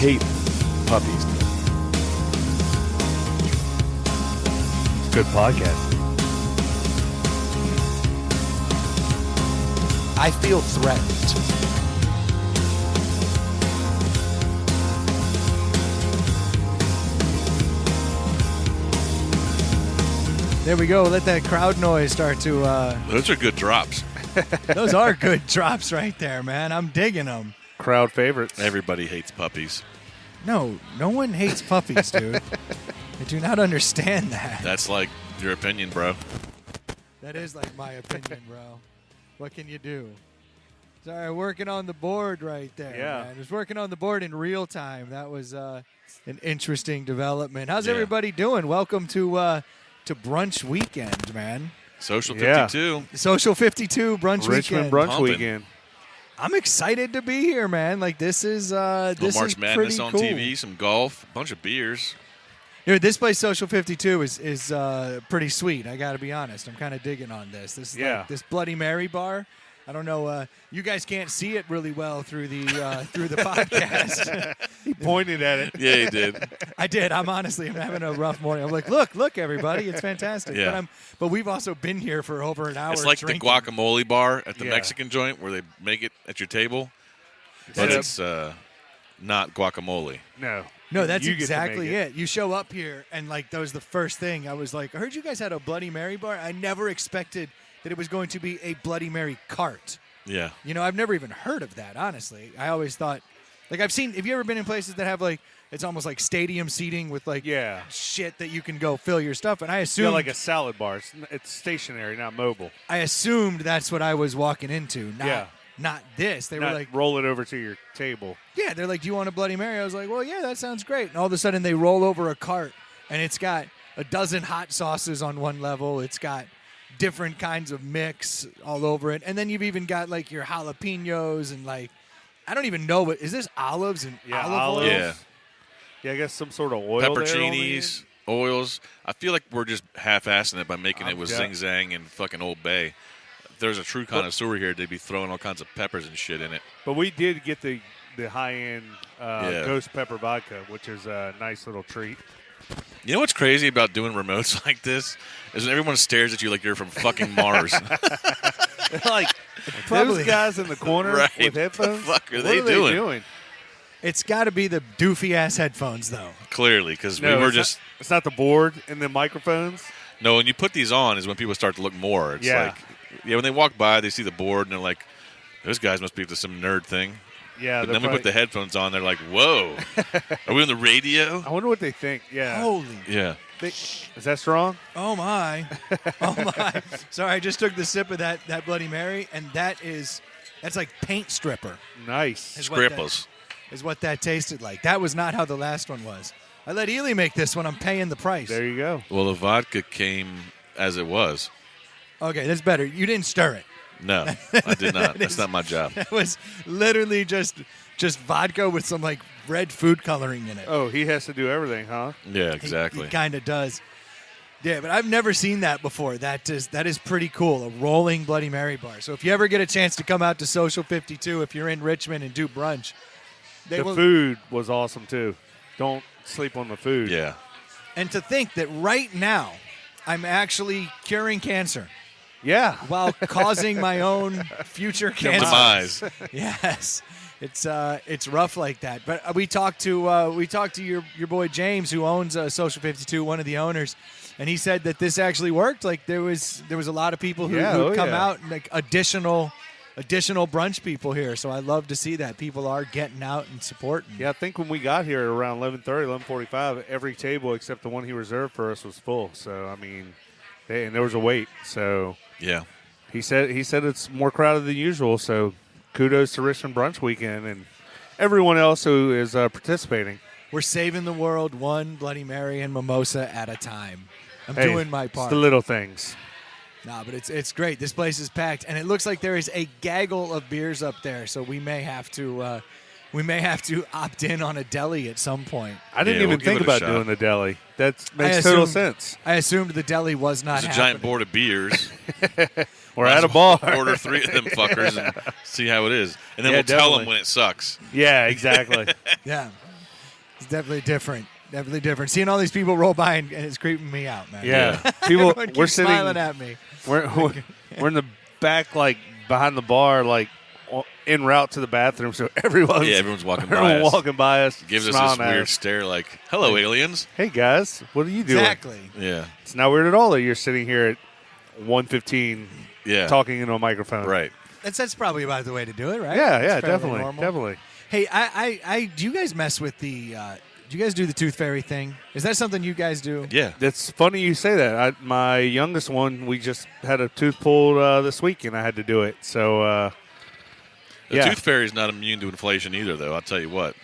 hate puppies. It's good podcast. I feel threatened. There we go. Let that crowd noise start to... Those are good drops. Those are good drops right there, man. I'm digging them. Crowd favorites. Everybody hates puppies. No one hates puppies, dude. I do not understand that. That's like your opinion, bro. That is like my opinion, bro. What can you do? Sorry, working on the board right there. Yeah. Man. I was working on the board in real time. That was an interesting development. How's Yeah. everybody doing? Welcome to Brunch Weekend, man. Social Yeah. 52. Social 52 Brunch Richmond Weekend. Brunch Pumping. Weekend. I'm excited to be here, man. Like this is this March is Madness pretty on cool. TV, some golf, a bunch of beers. Dude, this place Social 52 is pretty sweet. I got to be honest. I'm kind of digging on this. This is like this Bloody Mary bar. I don't know. You guys can't see it really well through the podcast. He pointed at it. Yeah, he did. I did. I'm having a rough morning. I'm like, look, everybody, it's fantastic. Yeah. But we've also been here for over an hour. It's like drinking. the guacamole bar at the Yeah. Mexican joint where they make it at your table, but Yeah. it's not guacamole. No, that's You get to exactly make it. You show up here, and like that was the first thing. I was like, I heard you guys had a Bloody Mary bar. I never expected that it was going to be a Bloody Mary cart. Yeah. You know, I've never even heard of that, honestly. I always thought, like, have you ever been in places that have, like, it's almost like stadium seating with, like, Yeah. shit that you can go fill your stuff? And I Yeah, assumed, like a salad bar. It's stationary, not mobile. I assumed that's what I was walking into, not this. They were Not like, roll it over to your table. yeah, they're like, do you want a Bloody Mary? I was like, well, yeah, that sounds great. And all of a sudden they roll over a cart, and it's got a dozen hot sauces on one level. It's got different kinds of mix all over it. And then you've even got, like, your jalapenos and, like, I don't even know what, is this olives and olive olives. oil? Yeah. Yeah, I guess some sort of oil there Pepperoncinis, oils. I feel like we're just half-assing it by making it with Yeah. Zing Zang and fucking Old Bay. If there's a true connoisseur here, they'd be throwing all kinds of peppers and shit in it. But we did get the high-end Yeah. ghost pepper vodka, which is a nice little treat. You know what's crazy about doing remotes like this? Is when everyone stares at you like you're from fucking Mars. Like, Probably. those guys in the corner Right. with headphones, What the fuck are what they are doing? they doing? It's got to be the doofy-ass headphones, though. Clearly, because No, we were it's just... Not, it's not the board and the microphones. No, when you put these on is when people start to look more. It's Yeah. like... Yeah, when they walk by, they see the board, and they're like, those guys must be up to some nerd thing. Yeah, But they're then we put the headphones on, they're like, whoa. Are we on the radio? I wonder what they think. Yeah. Holy. Yeah. Is that strong? Oh, my. Oh, my. Sorry, I just took the sip of that Bloody Mary, and that's like paint stripper. Nice. Is what that- Scripples. is what that tasted like. That was not how the last one was. I let Ely make this one. I'm paying the price. There you go. Well, the vodka came as it was. Okay, that's better. You didn't stir it. No, I did not. That's is- not my job. It was literally just vodka with some, like, red food coloring in it. Oh, he has to do everything, huh? Yeah, He- exactly. He kind of does. Yeah, but I've never seen that before. That is pretty cool, a rolling Bloody Mary bar. So if you ever get a chance to come out to Social 52, if you're in Richmond and do brunch, The food was awesome, too. Don't sleep on the food. Yeah. And to think that right now I'm actually curing cancer Yeah. while causing my own future cancer. Demise. Yes, it's rough like that. But we talked to your boy James, who owns Social 52, one of the owners, and he said that this actually worked. Like there was a lot of people who Yeah, come yeah. out, and like additional brunch people here. So I love to see that people are getting out and supporting. Yeah, I think when we got here around 11:30, 11:45, every table except the one he reserved for us was full. So, I mean, and there was a wait. So Yeah. he said it's more crowded than usual. So kudos to Richmond Brunch Weekend and everyone else who is participating. We're saving the world one Bloody Mary and mimosa at a time. I'm Hey, doing my it's part. the little things. No, but it's great. This place is packed, and it looks like there is a gaggle of beers up there. So we may have to opt in on a deli at some point. I didn't Yeah, we'll even give think it a about shot. doing the deli. That makes total assumed- sense. I assumed the deli was not There's a happening. giant board of beers. We're at a bar. Order 3 of them fuckers and see how it is. And then Yeah, we'll tell definitely. them when it sucks. Yeah, exactly. Yeah. definitely different. Definitely different. Seeing all these people roll by and it's creeping me out, man. Yeah. People, Everyone we're keeps sitting. smiling at me. We're in the back, like behind the bar, like en route to the bathroom. So everyone's walking by us. Walking by us, Gives us smiling this at weird us. stare like, hello, aliens. Hey guys, what are you doing? Exactly. Yeah. It's not weird at all that you're sitting here at 1:15, Yeah. talking into a microphone. Right. That's probably about the way to do it, right? Yeah, That's fairly definitely, normal. definitely. Hey, I do you guys mess with the? Do you guys do the tooth fairy thing? Is that something you guys do? Yeah. That's funny you say that. My youngest one, we just had a tooth pulled this week, and I had to do it. So, The tooth fairy's not immune to inflation either, though. I'll tell you what.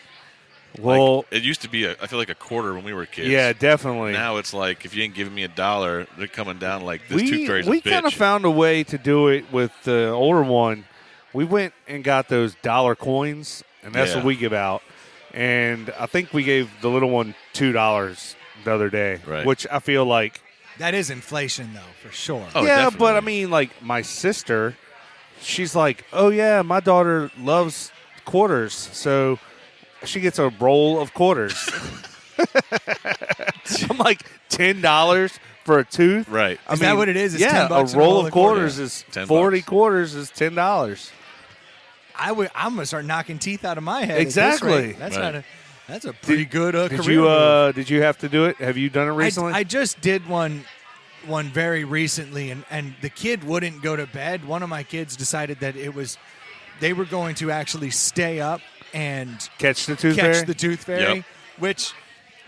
well, Like, it used to be, I feel like a quarter when we were kids. yeah, definitely. Now it's like, if you ain't giving me $1, they're coming down like this tooth fairy's we a bitch. kind of found a way to do it with the older one. We went and got those dollar coins, and that's Yeah. what we give out. And I think we gave the little one $2 the other day, Right. which I feel like, That is inflation, though, for sure. Oh, yeah, definitely. but I mean, like my sister, she's like, oh yeah, my daughter loves quarters, so she gets a roll of quarters. I'm like, $10 for a tooth, Right. Is that what it is? It's yeah, $10 a roll of quarters quarters. is $10. 40 quarters is $10. I'm gonna start knocking teeth out of my head. Exactly. At this rate. That's Right. that's a pretty good Did career you move. did you have to do it? Have you done it recently? I just did one very recently, and the kid wouldn't go to bed. One of my kids decided that they were going to actually stay up and catch the tooth catch fairy? the tooth fairy, Yep. which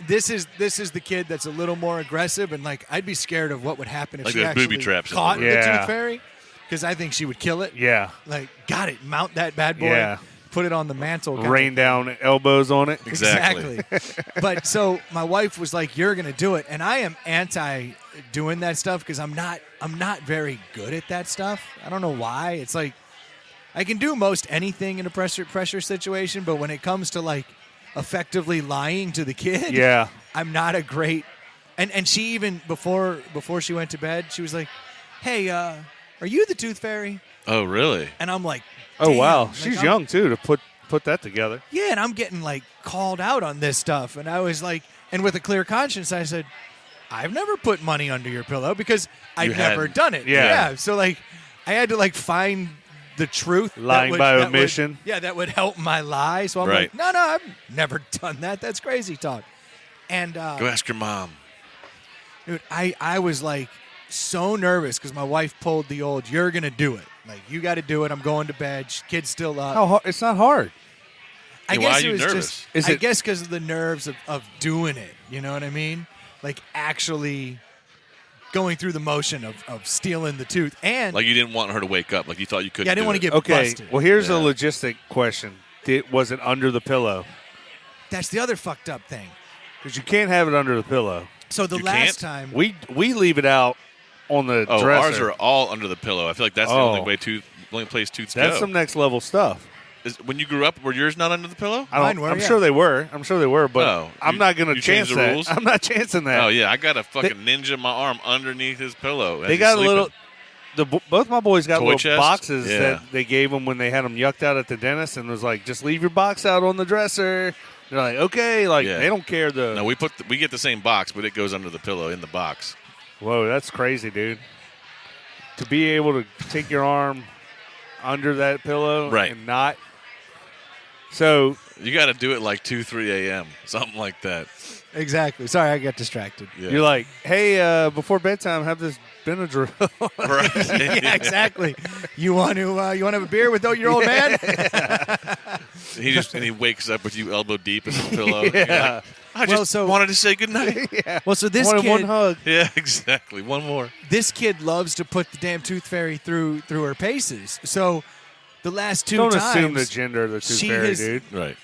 this is the kid that's a little more aggressive, and like I'd be scared of what would happen if Like she those actually booby traps in caught the the room. Yeah. tooth fairy, because I think she would kill it. Yeah. Like, got it, mount that bad boy, Yeah. put it on the mantle, kinda Rain down elbows on it. Exactly. But so my wife was like, "You're going to do it," and I am anti doing that stuff because I'm not very good at that stuff. I don't know why. It's like I can do most anything in a pressure situation, but when it comes to like effectively lying to the kid, Yeah. I'm not a great. And she even before she went to bed, she was like, "Hey, are you the tooth fairy?" Oh, really? And I'm like, Oh "Damn." wow, Like, she's I'm- young too to put that together. Yeah, and I'm getting like called out on this stuff, and I was like, and with a clear conscience, I said, I've never put money under your pillow because I've You never hadn't. done it. Yeah. So like, I had to like find the truth. that Lying would- by that would- omission. that would help my lie. So I'm Right. like, no, I've never done that. That's crazy talk. And Go ask your mom. dude, I was like so nervous because my wife pulled the old, "You're gonna do it. Like you got to do it. I'm going to bed. Kid's still up." How hard? It's not hard. I Hey, guess why are it you was nervous? just. Is I it- guess because of the nerves of doing it. You know what I mean? Like actually going through the motion of stealing the tooth, and Like you didn't want her to wake up. Like you thought you couldn't yeah, I didn't do want to it. get Okay. busted. Well, here's a Yeah. logistic question. Was it under the pillow? That's the other fucked up thing. Because you can't have it under the pillow. So the You last can't? time, We leave it out on the Oh, dresser. ours are all under the pillow. I feel like that's the Oh. only place tooths That's go. some next level stuff. When you grew up, were yours not under the pillow? Mine were, I'm yeah. sure they were. But Oh, I'm you- not going to you chance changed the that. rules? I'm not chancing that. Oh yeah, I got a fucking ninja in my arm underneath his pillow. as They he's got a sleeping. little. Both my boys got Toy little chest? boxes Yeah. that they gave them when they had them yucked out at the dentist, and was like, "Just leave your box out on the dresser." They're like, "Okay," like Yeah. they don't care. No, we get the same box, but it goes under the pillow in the box. Whoa, that's crazy, dude. To be able to take your arm under that pillow Right. and not. So You got to do it like 2-3 a.m. something like that. exactly. Sorry, I got distracted. Yeah. you're like, "Hey, before bedtime, have this Benadryl." Right. Yeah, exactly. You want to have a beer with your old man? He wakes up with you elbow deep in the pillow. You're Yeah. like, I Well, just so- wanted to say goodnight. Yeah. Well, so this Wanted kid, one hug. Yeah, exactly. One more. this kid loves to put the damn tooth fairy through her paces. So the last two Don't times, assume the gender of the tooth she fairy, has- dude. Right.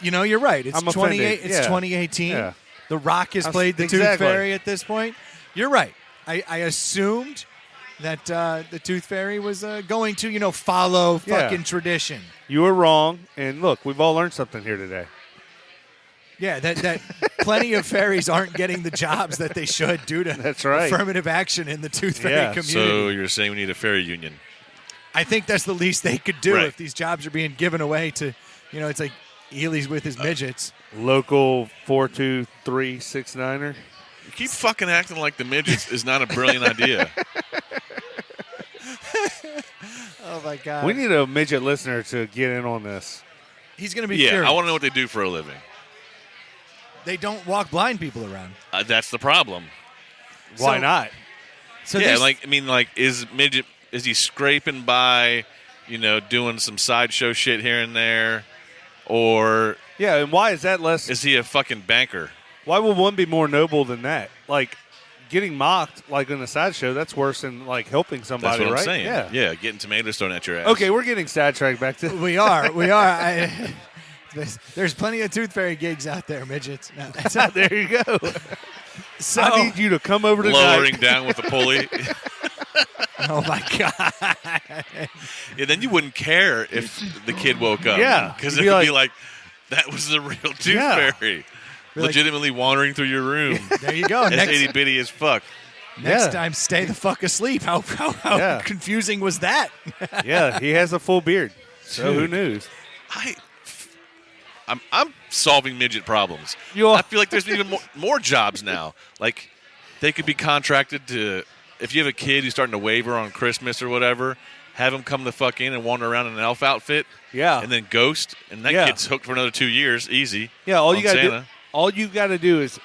you know, you're right. It's I'm offended. 28. It's Yeah. 2018. Yeah. The Rock has I'm- played the exactly. Tooth Fairy at this point. You're right. I assumed that the Tooth Fairy was going to, follow Yeah. fucking tradition. You were wrong, and look, we've all learned something here today. Yeah, that plenty of fairies aren't getting the jobs that they should due to That's right. affirmative action in the Tooth Fairy Yeah. community. So you're saying we need a fairy union? I think that's the least they could do Right. if these jobs are being given away to, it's like Ely's with his midgets. Local 42369er. You keep fucking acting like the midgets is not a brilliant idea. Oh my God. We need a midget listener to get in on this. He's going to be Yeah, furious. I want to know what they do for a living. They don't walk blind people around. That's the problem. Why So- not? So Yeah, this- is midget? Is he scraping by, doing some sideshow shit here and there, or Yeah, and why is that less? is he a fucking banker? Why would one be more noble than that? Like, getting mocked, like in a sideshow, that's worse than, like, helping somebody, That's what right? I'm saying. Yeah. Getting tomatoes thrown at your ass. Okay, we're getting sidetracked back to. We are. There's plenty of Tooth Fairy gigs out there, midgets. No, that's not, There you go. so, I need you to come over tonight. lowering down with a pulley. oh my God. Yeah, then you wouldn't care if the kid woke up. Yeah, because you'd it be would be like- like, that was the real Tooth Yeah. Fairy. Be like- Legitimately wandering through your room. There you go. As Next, itty bitty as fuck. next Yeah. time, stay the fuck asleep. How Yeah. confusing was that? Yeah, he has a full beard. So who Dude. knows? I'm solving midget problems. You are. I feel like there's even more jobs now. Like, they could be contracted to, if you have a kid who's starting to waver on Christmas or whatever, have him come the fuck in and wander around in an elf outfit. Yeah. And then ghost, and that Yeah. kid's hooked for another 2 years, easy. Yeah, all on you gotta do. Santa. All you gotta do is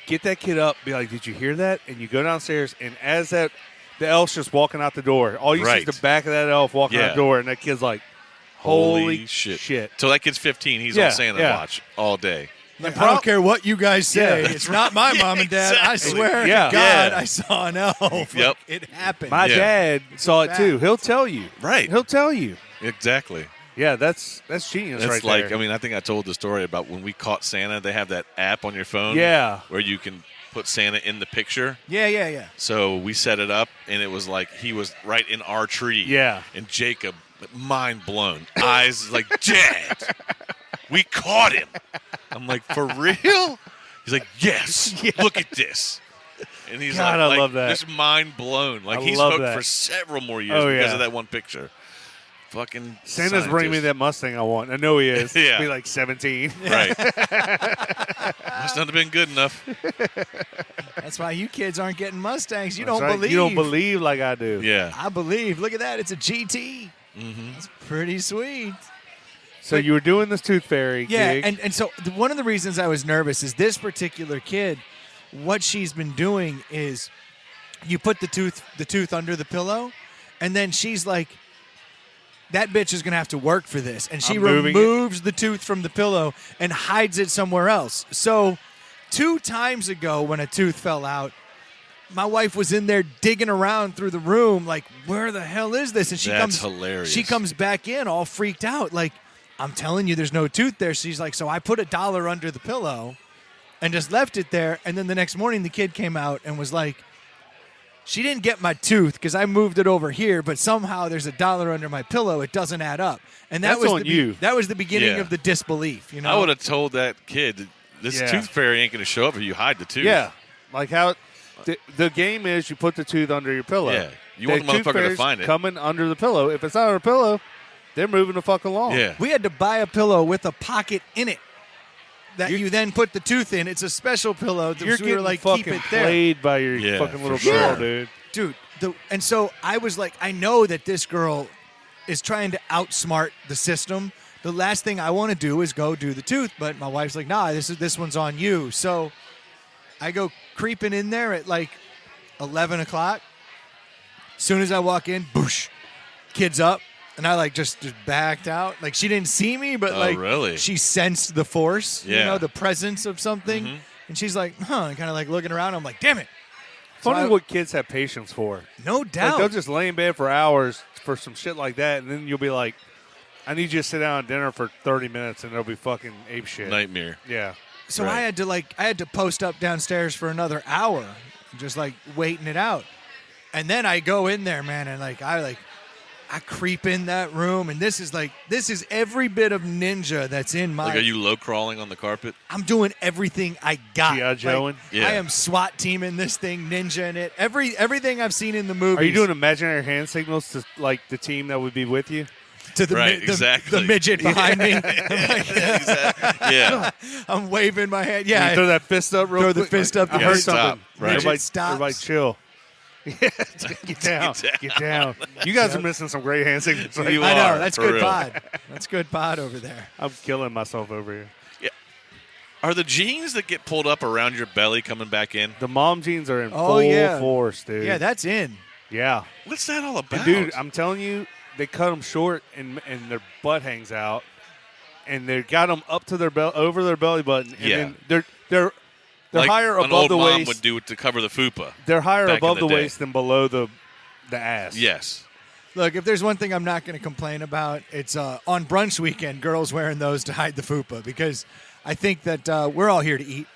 get that kid up. Be like, "Did you hear that?" And you go downstairs, and as the elf's just walking out the door, all you see Right. is the back of that elf walking out Yeah. the door, and that kid's like, "Holy shit. Till that kid's 15, he's Yeah, on Santa yeah. watch all day. Like, I don't care what you guys say. Yeah. It's not my mom and dad. I exactly. swear Yeah. to God, Yeah. I saw an elf. Like, Yep. it happened. My Yeah. dad saw it too. He'll tell you. Right. He'll tell you. Exactly. Yeah, that's genius It's right like, there. I mean, I think I told the story about when we caught Santa. They have that app on your phone, Yeah. where you can put Santa in the picture. Yeah. So we set it up, and it was like he was right in our tree. Yeah. And Jacob, mind blown, eyes like, Dad, we caught him. I'm like, for real? He's like, yes. Look at this. And he's God, I like, love that. just mind blown. Like, I he's love hooked that. for several more years Oh, because yeah. of that one picture. Fucking Santa's bringing me scientist. that Mustang I want. I know he is. Yeah. Be like 17. Right. Must not have been good enough. That's why you kids aren't getting Mustangs. You That's don't right. believe. You don't believe like I do. Yeah. I believe. Look at that. It's a GT. Mm-hmm. It's pretty sweet. So you were doing this Tooth Fairy Yeah, gig. and so one of the reasons I was nervous is this particular kid, what she's been doing is you put the tooth under the pillow, and then she's like, that bitch is going to have to work for this. And she I'm moving removes the tooth from the pillow and hides it somewhere else. So 2 times ago when a tooth fell out, my wife was in there digging around through the room like, where the hell is this? And she That's comes hilarious. She comes back in all freaked out like, I'm telling you there's no tooth there. She's like, so I put $1 under the pillow and just left it there. And then the next morning the kid came out and was like, she didn't get my tooth because I moved it over here, but somehow there's $1 under my pillow. It doesn't add up. And that That's was on you. That was the beginning Yeah. of the disbelief. You know, I would have told that kid, this Yeah. tooth fairy ain't going to show up if you hide the tooth. Yeah. Like how the game is you put the tooth under your pillow. Yeah. You want the tooth motherfucker to fairy's find it. coming under the pillow. If it's not under the pillow, they're moving the fuck along. Yeah. we had to buy a pillow with a pocket in it that You're- you then put the tooth in. It's a special pillow. You're So we were getting like, fucking keep it there. played by your Yeah, fucking little for sure. girl, dude. Dude, and so I was like, I know that this girl is trying to outsmart the system. The last thing I want to do is go do the tooth, but my wife's like, nah, this one's on you. So I go creeping in there at like 11 o'clock. Soon as I walk in, boosh, kid's up. And I like just backed out. Like she didn't see me, but Oh, like really? she sensed the force, you Yeah. know, the presence of something. Mhm. And she's like, huh, and kind of like looking around. I'm like, damn it. So Funny I- what kids have patience for. No Like doubt. they'll just lay in bed for hours for some shit like that, and then you'll be like, I need you to sit down at dinner for 30 minutes, and they'll be fucking ape shit. Nightmare. Yeah. So Right. I had to post up downstairs for another hour, just like waiting it out. And then I go in there, man, and I creep in that room, and this is every bit of ninja that's in my. Like, are you low crawling on the carpet? I'm doing everything I got. G.I. Joeing? Yeah. I am SWAT teaming this thing, ninja in it. Everything I've seen in the movies. Are you doing imaginary hand signals to like the team that would be with you? to the, Right, exactly. the midget behind me. Exactly. Yeah. I'm waving my hand. You Yeah, throw that fist up real throw quick. the fist up. I The heard midget stop, something. right. Everybody, stops. everybody chill. Yeah, get down. Get down. You guys are missing some great hand signals. Right? You I know. are, That's for good real. pod. That's good pod over there. I'm killing myself over here. Are the jeans that get pulled up around your belly coming back in? The mom jeans are in Oh, full yeah. force, dude. Yeah, that's in. Yeah. What's that all about? And dude, I'm telling you, they cut them short and their butt hangs out, and they got them up to their over their belly button, and Yeah. then they're like higher an above old the mom waist. would do it to cover the fupa. They're higher back in above the the day. waist than below the ass. Yes. Look, if there's one thing I'm not going to complain about, it's on brunch weekend, girls wearing those to hide the fupa, because I think that we're all here to eat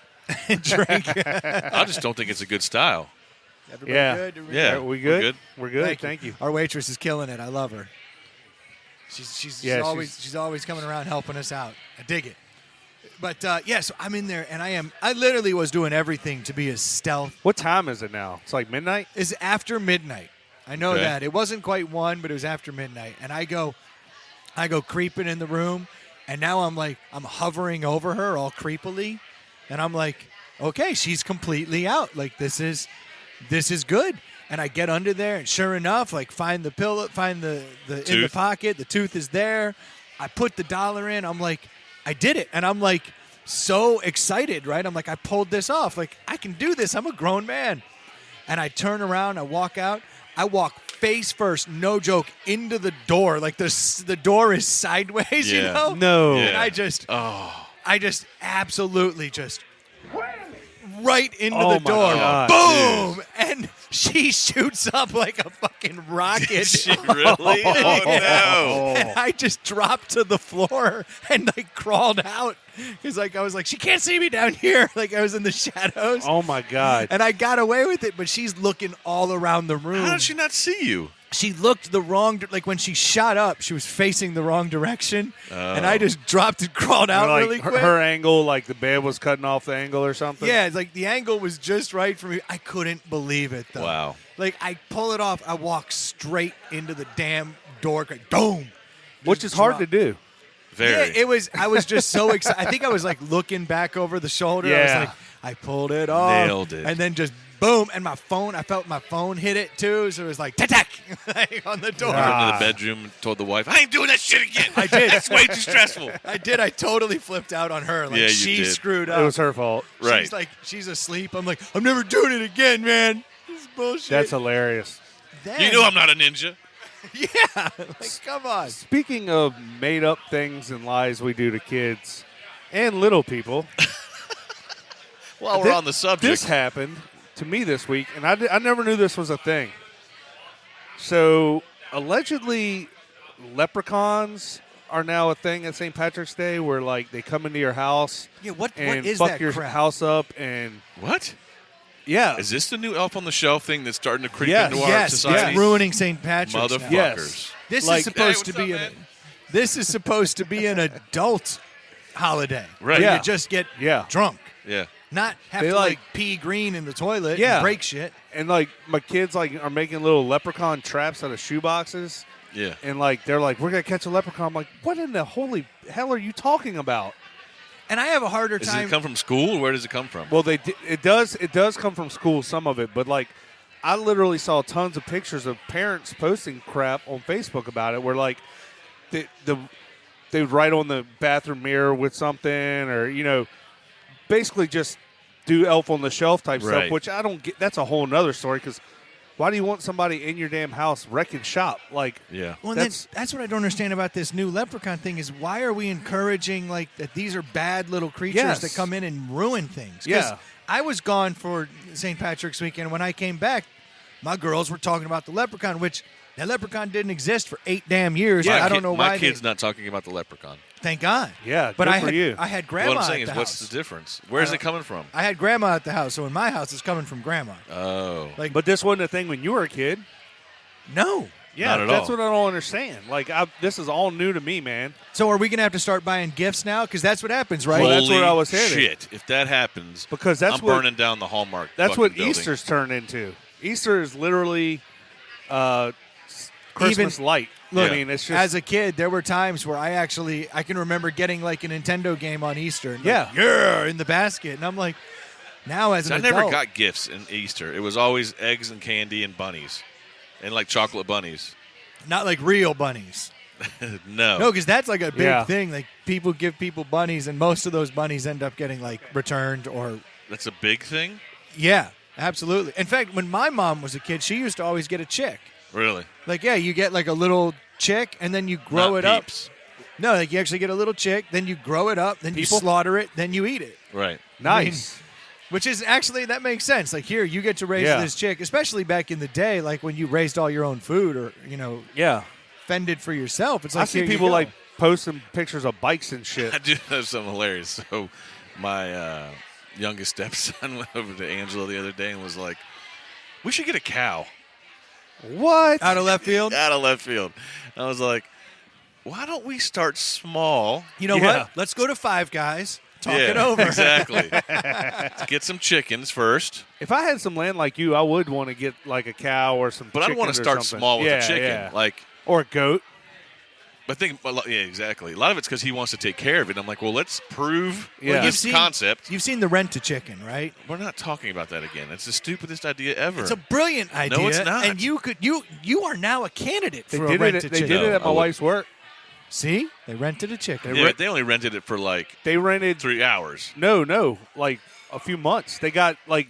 and drink. I just don't think it's a good style. Everybody Yeah. good? Everybody Yeah. Are we good? We're good. We're good. Thank you. Our waitress is killing it. I love her. She's Yeah, she's always coming around helping us out. I dig it. But so I'm in there, and I literally was doing everything to be as stealth. What time is it now? It's like midnight. It's after midnight. I know Okay. that. It wasn't quite 1, but it was after midnight. And I go creeping in the room, and now I'm hovering over her all creepily, and I'm like, okay, she's completely out. Like this is good. And I get under there, and sure enough, find the pillow, find the in the Tooth. pocket. The tooth is there. I put the dollar in. I'm like, I did it, and I'm like so excited, right? I'm like, I pulled this off. Like I can do this. I'm a grown man. And I turn around. I walk out. I walk face first, no joke, into the door. Like the door is sideways, you Yeah. know? No. And Yeah. I just absolutely just right into Oh the my door. God, Boom! And she shoots up like a fucking rocket. She really? Oh, no. And I just dropped to the floor and crawled out. Because I was like, she can't see me down here. Like I was in the shadows. Oh my God. And I got away with it, but she's looking all around the room. How did she not see you? She looked the wrong, when she shot up, she was facing the wrong direction, and I Oh. just dropped and crawled out Like really quick. her angle, like the bed was cutting off the angle or something. Yeah, it's like the angle was just right for me. I couldn't believe it though. Wow. Like I pull it off, I walk straight into the damn door, boom. Which is hard to do. Very. Yeah, it was. I was just so excited. I think I was looking back over the shoulder. I was Yeah. like, I pulled it off, Nailed it. and then just boom, and my phone. I felt my phone hit it too, so it was like tack on the door. I went into the bedroom and told the wife, I ain't doing that shit again. I did. That's way too stressful. I did. I totally flipped out on her. Like Yeah, you she did. screwed up. It was her fault. Right. She's like, she's asleep. I'm like, I'm never doing it again, man. This is bullshit. That's hilarious. Then, You know I'm not a ninja. yeah. Like, come on. Speaking of made up things and lies we do to kids and little people, While we're on the subject. this happened to me this week, and I never knew this was a thing. So, allegedly, leprechauns are now a thing at St. Patrick's Day where, they come into your house Yeah. What and is fuck that your crap? house up. And, What? yeah. Is this the new Elf on the Shelf thing that's starting to creep Yes. into our Yes, society? it's ruining St. Patrick's. now. Motherfuckers. Yes. This Like- is supposed Hey, to be what's up, an. man? This is supposed to be an adult holiday. Right. Where Yeah. You just get Yeah. drunk, Yeah. not have They to pee green in the toilet. Yeah. And break shit. And, my kids, are making little leprechaun traps out of shoe boxes. Yeah. And, they're like, we're going to catch a leprechaun. I'm like, what in the holy hell are you talking about? And I have a harder Does time. it come from school? Or where does it come from? Well, it does come from school, some of it, but I literally saw tons of pictures of parents posting crap on Facebook about it, where they would write on the bathroom mirror with something, or basically just do Elf on the Shelf type Right. stuff, which I don't get. That's a whole nother story, because why do you want somebody in your damn house wrecking shop? Yeah. Well, that's what I don't understand about this new leprechaun thing is why are we encouraging that these are bad little creatures Yes. that come in and ruin things? 'Cause Yeah. I was gone for St. Patrick's weekend. When I came back, my girls were talking about the leprechaun, which that leprechaun didn't exist for 8 damn years. My I don't kid- know why. My kid's not talking about the leprechaun. Thank God. Yeah, but good I for had you. I had grandma What I'm saying at is, the what's house. the difference? Where's it coming from? I had grandma at the house, so in my house it's coming from grandma. Oh. But this wasn't a thing when you were a kid. No. Yeah, Not at that's all. what I don't understand. This is all new to me, man. So are we going to have to start buying gifts now? Because that's what happens, right? Well, that's Holy where I was headed. shit. If that happens, Because that's I'm what burning down the Hallmark that's fucking what building. Easter's turned into. Easter is literally Christmas light. Look, I mean, it's just as a kid, there were times where I can remember getting like a Nintendo game on Easter. And Yeah. yeah, in the basket. And I'm like, now as an I adult. never got gifts in Easter. It was always eggs and candy and bunnies, and like chocolate bunnies. Not like real bunnies. No. No, because that's like a big Yeah. thing. Like people give people bunnies, and most of those bunnies end up getting like returned or. That's a big thing? Yeah, absolutely. In fact, when my mom was a kid, she used to always get a chick. Really? Like, yeah, you get like a little chick, and then you grow Not it up. peeps. No, like you actually get a little chick, then you grow it up, then People? you slaughter it, then you eat it. Right. nice. Which is actually, that makes sense. Like here, you get to raise Yeah. this chick, especially back in the day, like when you raised all your own food or, yeah. fended for yourself. It's like, I see here you people go. like posting pictures of bikes and shit. I do have something hilarious. So my youngest stepson went over to Angela the other day and was like, we should get a cow. What? Out of left field. Out of left field. I was like, why don't we start small? You know Yeah. what? Let's go to Five Guys. Talk Yeah, it over. Exactly. Let's get some chickens first. If I had some land like you, I would want to get like a cow or some But I don't want to chickens or start something. small with Yeah, a chicken. yeah. Like, Or a goat. but yeah, exactly. A lot of it's because he wants to take care of it. I'm like, well, let's prove Yeah. this You've concept. You've seen the Rent-A-Chicken, right? We're not talking about that again. It's the stupidest idea ever. It's a brilliant idea. it's not. And you are now a candidate They for a did it. Rent-A-Chicken. They did it at No, my I would- wife's work. See? They rented a chicken. yeah, they only rented it for like They rented 3 hours. no, like a few months. They got an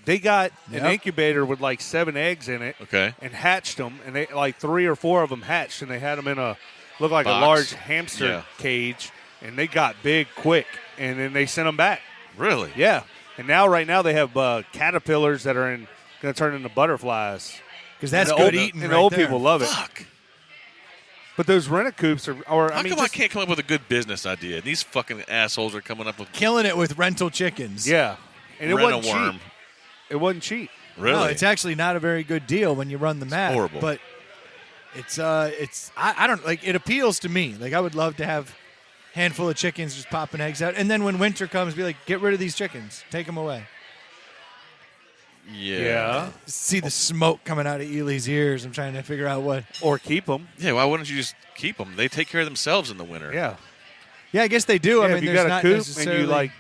Yep. incubator with like 7 eggs in it. Okay. And hatched them, and they like 3 or 4 of them hatched, and they had them in a looked like Box. a large hamster Yeah. cage, and they got big quick, and then they sent them back. Really? Yeah, and right now they have caterpillars that are going to turn into butterflies. Because that's And the good old, eating and right the old there. people love it. Fuck. But those rent-a-coops or How I mean, come I just, can't come up with a good business idea? These fucking assholes are coming up with Killing it with rental chickens. yeah, and it rent wasn't a worm. cheap. It wasn't cheap. Really? No, it's actually not a very good deal when you run the math. horrible. But it's I don't like, it appeals to me. Like I would love to have a handful of chickens just popping eggs out, and then when winter comes, be like, get rid of these chickens, take them away. yeah. See the smoke coming out of Ely's ears. I'm trying to figure out what. Or keep them. Yeah, why wouldn't you just keep them? They take care of themselves in the winter. Yeah. Yeah, I guess they do. I Yeah, mean, if you there's got a not coop and necessarily. you like,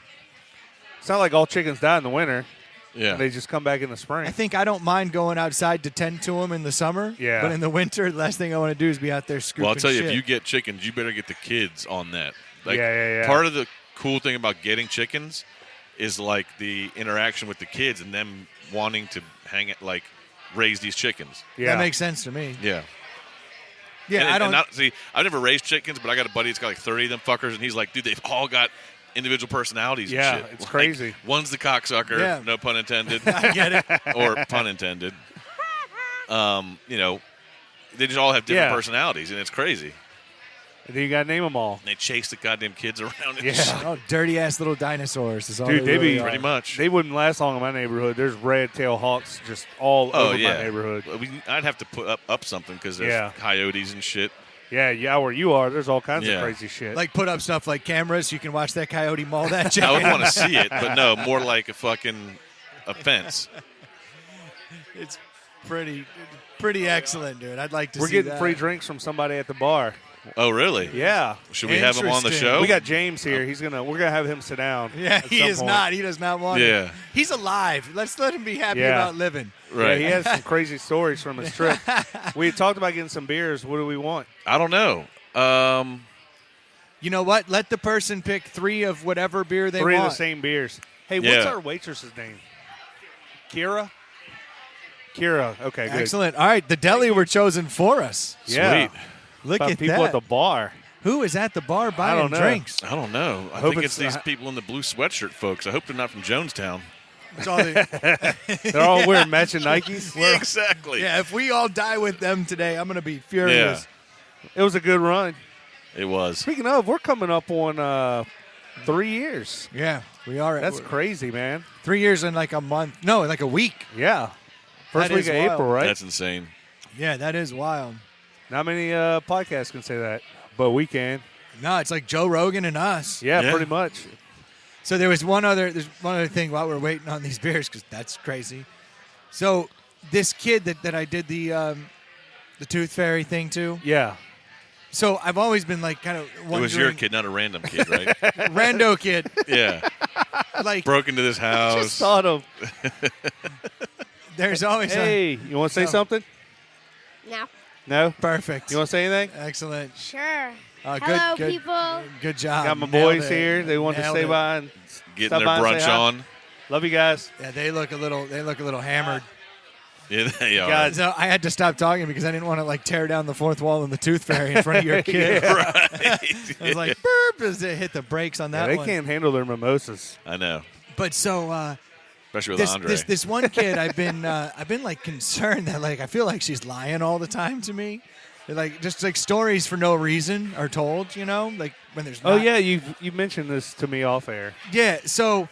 it's not like all chickens die in the winter. Yeah. They just come back in the spring. I think I don't mind going outside to tend to them in the summer. Yeah. But in the winter, the last thing I want to do is be out there scooping Well, I'll tell you, shit. if you get chickens, you better get the kids on that. Like, Yeah. Part of the cool thing about getting chickens is like the interaction with the kids and them wanting to raise these chickens. yeah. That makes sense to me. Yeah. Yeah, And- I don't. and see, I've never raised chickens, but I got a buddy that's got like 30 of them fuckers, and he's like, dude, they've all got individual personalities Yeah, and shit. it's Like, crazy. One's the cocksucker, Yeah. no pun intended, I get it. or pun intended. They just all have different Yeah. personalities, and it's crazy. And then you got to name them all. And they chase the goddamn kids around and Yeah. shit. Oh, dirty ass little dinosaurs is all Dude, they they really be- are. Pretty much. They wouldn't last long in my neighborhood. There's red-tailed hawks just all Oh, over yeah. my neighborhood. I'd have to put up something because there's Yeah. coyotes and shit. Yeah, where you are, there's all kinds Yeah. of crazy shit. Like put up stuff like cameras, so you can watch that coyote maul that chicken. I would want to see it, but no, more like a fucking offense. It's pretty excellent, dude. I'd like to we're see getting that. free drinks from somebody at the bar. Oh, really? Yeah. Should we have him on the Interesting. show? We got James here. We're gonna have him sit down. Yeah, at he some is point. not. He does not want it. Yeah. He's alive. Let's let him be happy Yeah. about living. Right. Yeah, he has some crazy stories from his trip. We had talked about getting some beers. What do we want? I don't know. You know what? Let the person pick 3 of whatever beer they 3 want. of the same beers. Hey, what's Yeah. our waitress's name? Kira? Kira. Okay, good. Excellent. All right, the deli were chosen for us. Yeah. Sweet. Look About at people that. at the bar. Who is at the bar buying don't know. drinks? I don't know. I Hope think it's it's these not- people in the blue sweatshirt folks. I hope they're not from Jonestown. That's all they- They're all wearing matching Nikes. Exactly. yeah, if we all die with them today, I'm going to be furious. It was a good run. It was. Speaking of, we're coming up on 3 years. Yeah, we are. That's crazy, man. 3 years in like a month. No, in like a week. Yeah. First That week is of wild. April, right? That's insane. Yeah, that is wild. Not many podcasts can say that, but we can. No, it's like Joe Rogan and us. Yeah, Yeah. pretty much. So there's one other thing while we're waiting on these beers, because that's crazy. So this kid that I did the The Tooth Fairy thing too. Yeah. So I've always been like kind of wondering. It was your kid, not a random kid, right? Rando kid. Yeah. Like Broke into this house. Just thought of. there's always Hey, you want to say No. something? No. No. perfect. You want to say anything? Excellent. Sure. Good, Hello, good, people. Good job. Got my Nailed boys it. here. They wanted to Nailed stay it. by and Getting stop their by and brunch say hi. on. Love you guys. Yeah, they look a little hammered. Yeah, they are. God. So I had to stop talking because I didn't want to like tear down the fourth wall in the Tooth Fairy in front of your kid. Right. I was like, burp, as it hit the brakes on Yeah, that they one. can't handle their mimosas. I know. But so Especially with Andre. this one kid, I've been like concerned that like I feel like she's lying all the time to me. Like just like stories for no reason are told, you know, like when there's Oh not. yeah, you mentioned this to me off air. Yeah, so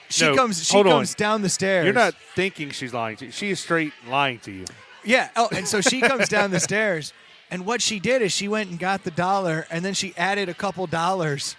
she No, comes hold on. down the stairs. You're not thinking she's lying to you. She is straight lying to you. Yeah. Oh, and so she comes down the stairs, and what she did is she went and got the dollar, and then she added a couple dollars,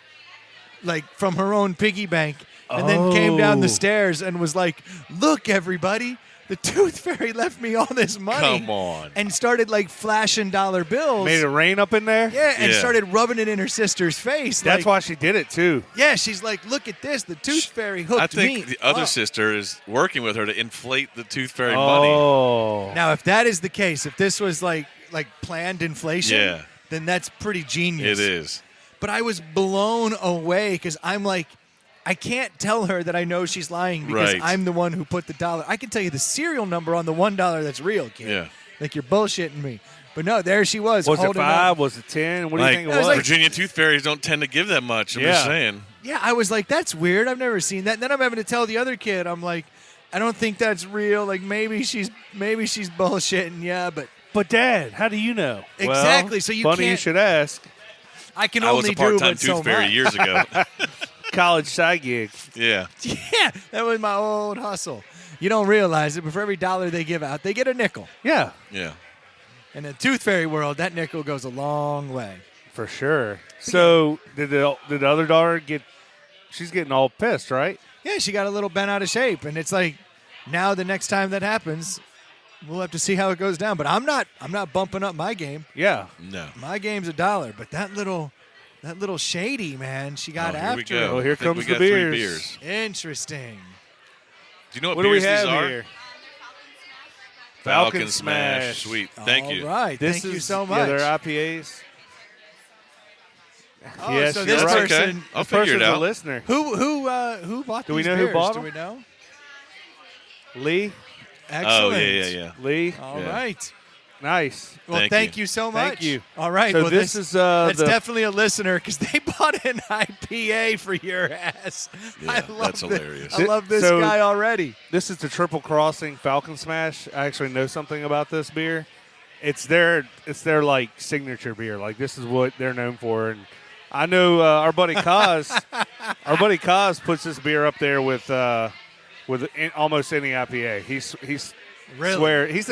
like from her own piggy bank, and then came down the Oh. stairs and was like, "Look, everybody, the Tooth Fairy left me all this money." Come on. And started like flashing dollar bills. Made it rain up in there. Yeah, and Yeah. started rubbing it in her sister's face. That's like, why she did it too. Yeah, she's like, "Look at this, the Tooth Fairy hooked I think me." the other up." sister is working with her to inflate the Tooth Fairy money. Oh. Now, if that is the case, if this was like planned inflation, Yeah. then that's pretty genius. It is. But I was blown away because I'm like, I can't tell her that I know she's lying because Right. I'm the one who put the dollar. I can tell you the serial number on the $1 that's real, kid. Yeah. Like you're bullshitting me. But no, there she was. Was it holding 5? up. Was it 10? What do you Like, think it I was was? like- Virginia Tooth Fairies don't tend to give that much. I'm just Yeah. saying. Yeah, I was like, that's weird. I've never seen that. And then I'm having to tell the other kid, I'm like, I don't think that's real. Like maybe she's bullshitting. Yeah, but But Dad, how do you know? Exactly, Well, so you funny you can't- should ask. I can I was only a part-time do but Tooth so Fairy much. years ago. College side gig. Yeah. Yeah, that was my old hustle. You don't realize it, but for every dollar they give out, they get a nickel. Yeah, Yeah. In the Tooth Fairy world, that nickel goes a long way. for sure. So did the other daughter get? She's getting all pissed, right? Yeah, she got a little bent out of shape, and it's like now the next time that happens, we'll have to see how it goes down. But I'm not bumping up my game. Yeah. No. My game's $1. But that little shady man, she got Oh, here we after go. him. Well, here I think comes we the got 3 beers. beers. Interesting. Do you know what, What do we beers have these are? here? Falcon Smash. Sweet. Thank you. All right. This Thank you is so much. Yeah, they're IPAs. Oh, yes, so you're this right. That's okay. person, I'll This figure it person's a out. listener. who bought Do we these know who beers? bought Do them? we know? Lee. Excellent. Oh, yeah. Lee. All Yeah. right. Nice. Well, Thank thank you. you so much. Thank you. All right. So well, this is that's the definitely a listener because they bought an IPA for your ass. Yeah, I love that's this. hilarious. I love this So- guy already. This is the Triple Crossing Falcon Smash. I actually know something about this beer. It's their like signature beer. Like this is what they're known for. And I know our buddy Kaz, puts this beer up there with almost any IPA. He's Really? he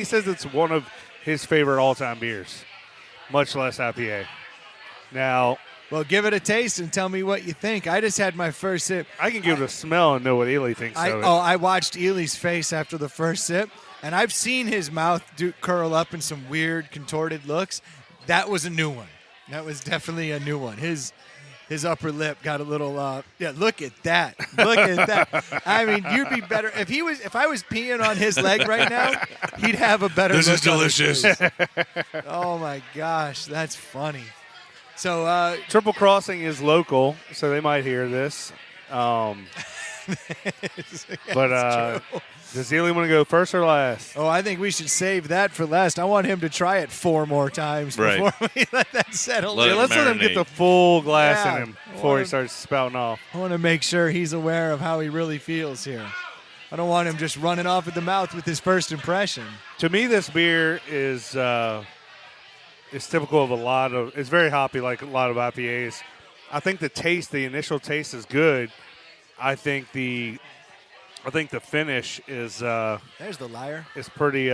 says it's one of his favorite all time beers, much less IPA. Now Well, give it a taste and tell me what you think. I just had my first sip. I can give it a smell and know what Ely thinks of it. I watched Ely's face after the first sip, and I've seen his mouth curl up in some weird, contorted looks. That was a new one. That was definitely a new one. His upper lip got a little. Yeah, look at that. Look at that. I mean, you'd be better if I was peeing on his leg right now. He'd have a better. This is look on his delicious. face. Oh my gosh, that's funny. So Triple Crossing is local, so they might hear this. But does Ely want to go first or last? oh, I think we should save that for last. I want him to try it 4 more times Right. before we let that settle. Let in. it Let's let him get marinate. the full glass Yeah. in him before he Well, starts spouting off. I want to make sure he's aware of how he really feels here. I don't want him just running off at the mouth with his first impression. To me, this beer is typical of a lot of. It's very hoppy, like a lot of IPAs. I think the initial taste is good. I think the finish is There's the liar. pretty.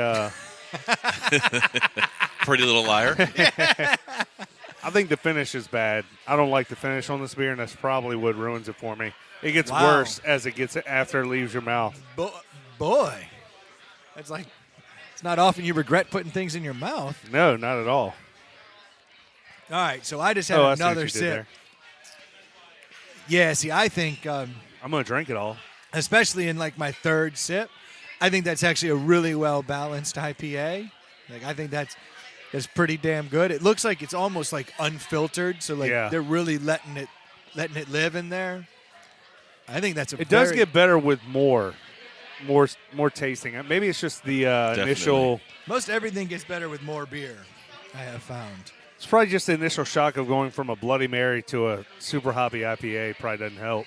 Pretty Little Liar. I think the finish is bad. I don't like the finish on this beer, and that's probably what ruins it for me. It gets Wow. worse as it gets after it leaves your mouth. Boy, that's like It's not often you regret putting things in your mouth. No, not at all. All right, so I just had I see what another you did sip. there. Yeah, see, I think, I'm going to drink it all. especially in like my third sip, I think that's actually a really well balanced IPA. Like I think that's pretty damn good. It looks like it's almost like unfiltered, so like Yeah. they're really letting it live in there. I think that's a. It does very- get better with more tasting. Maybe it's just the initial. Most everything gets better with more beer. I have found. It's probably just the initial shock of going from a Bloody Mary to a super hoppy IPA. Probably doesn't help.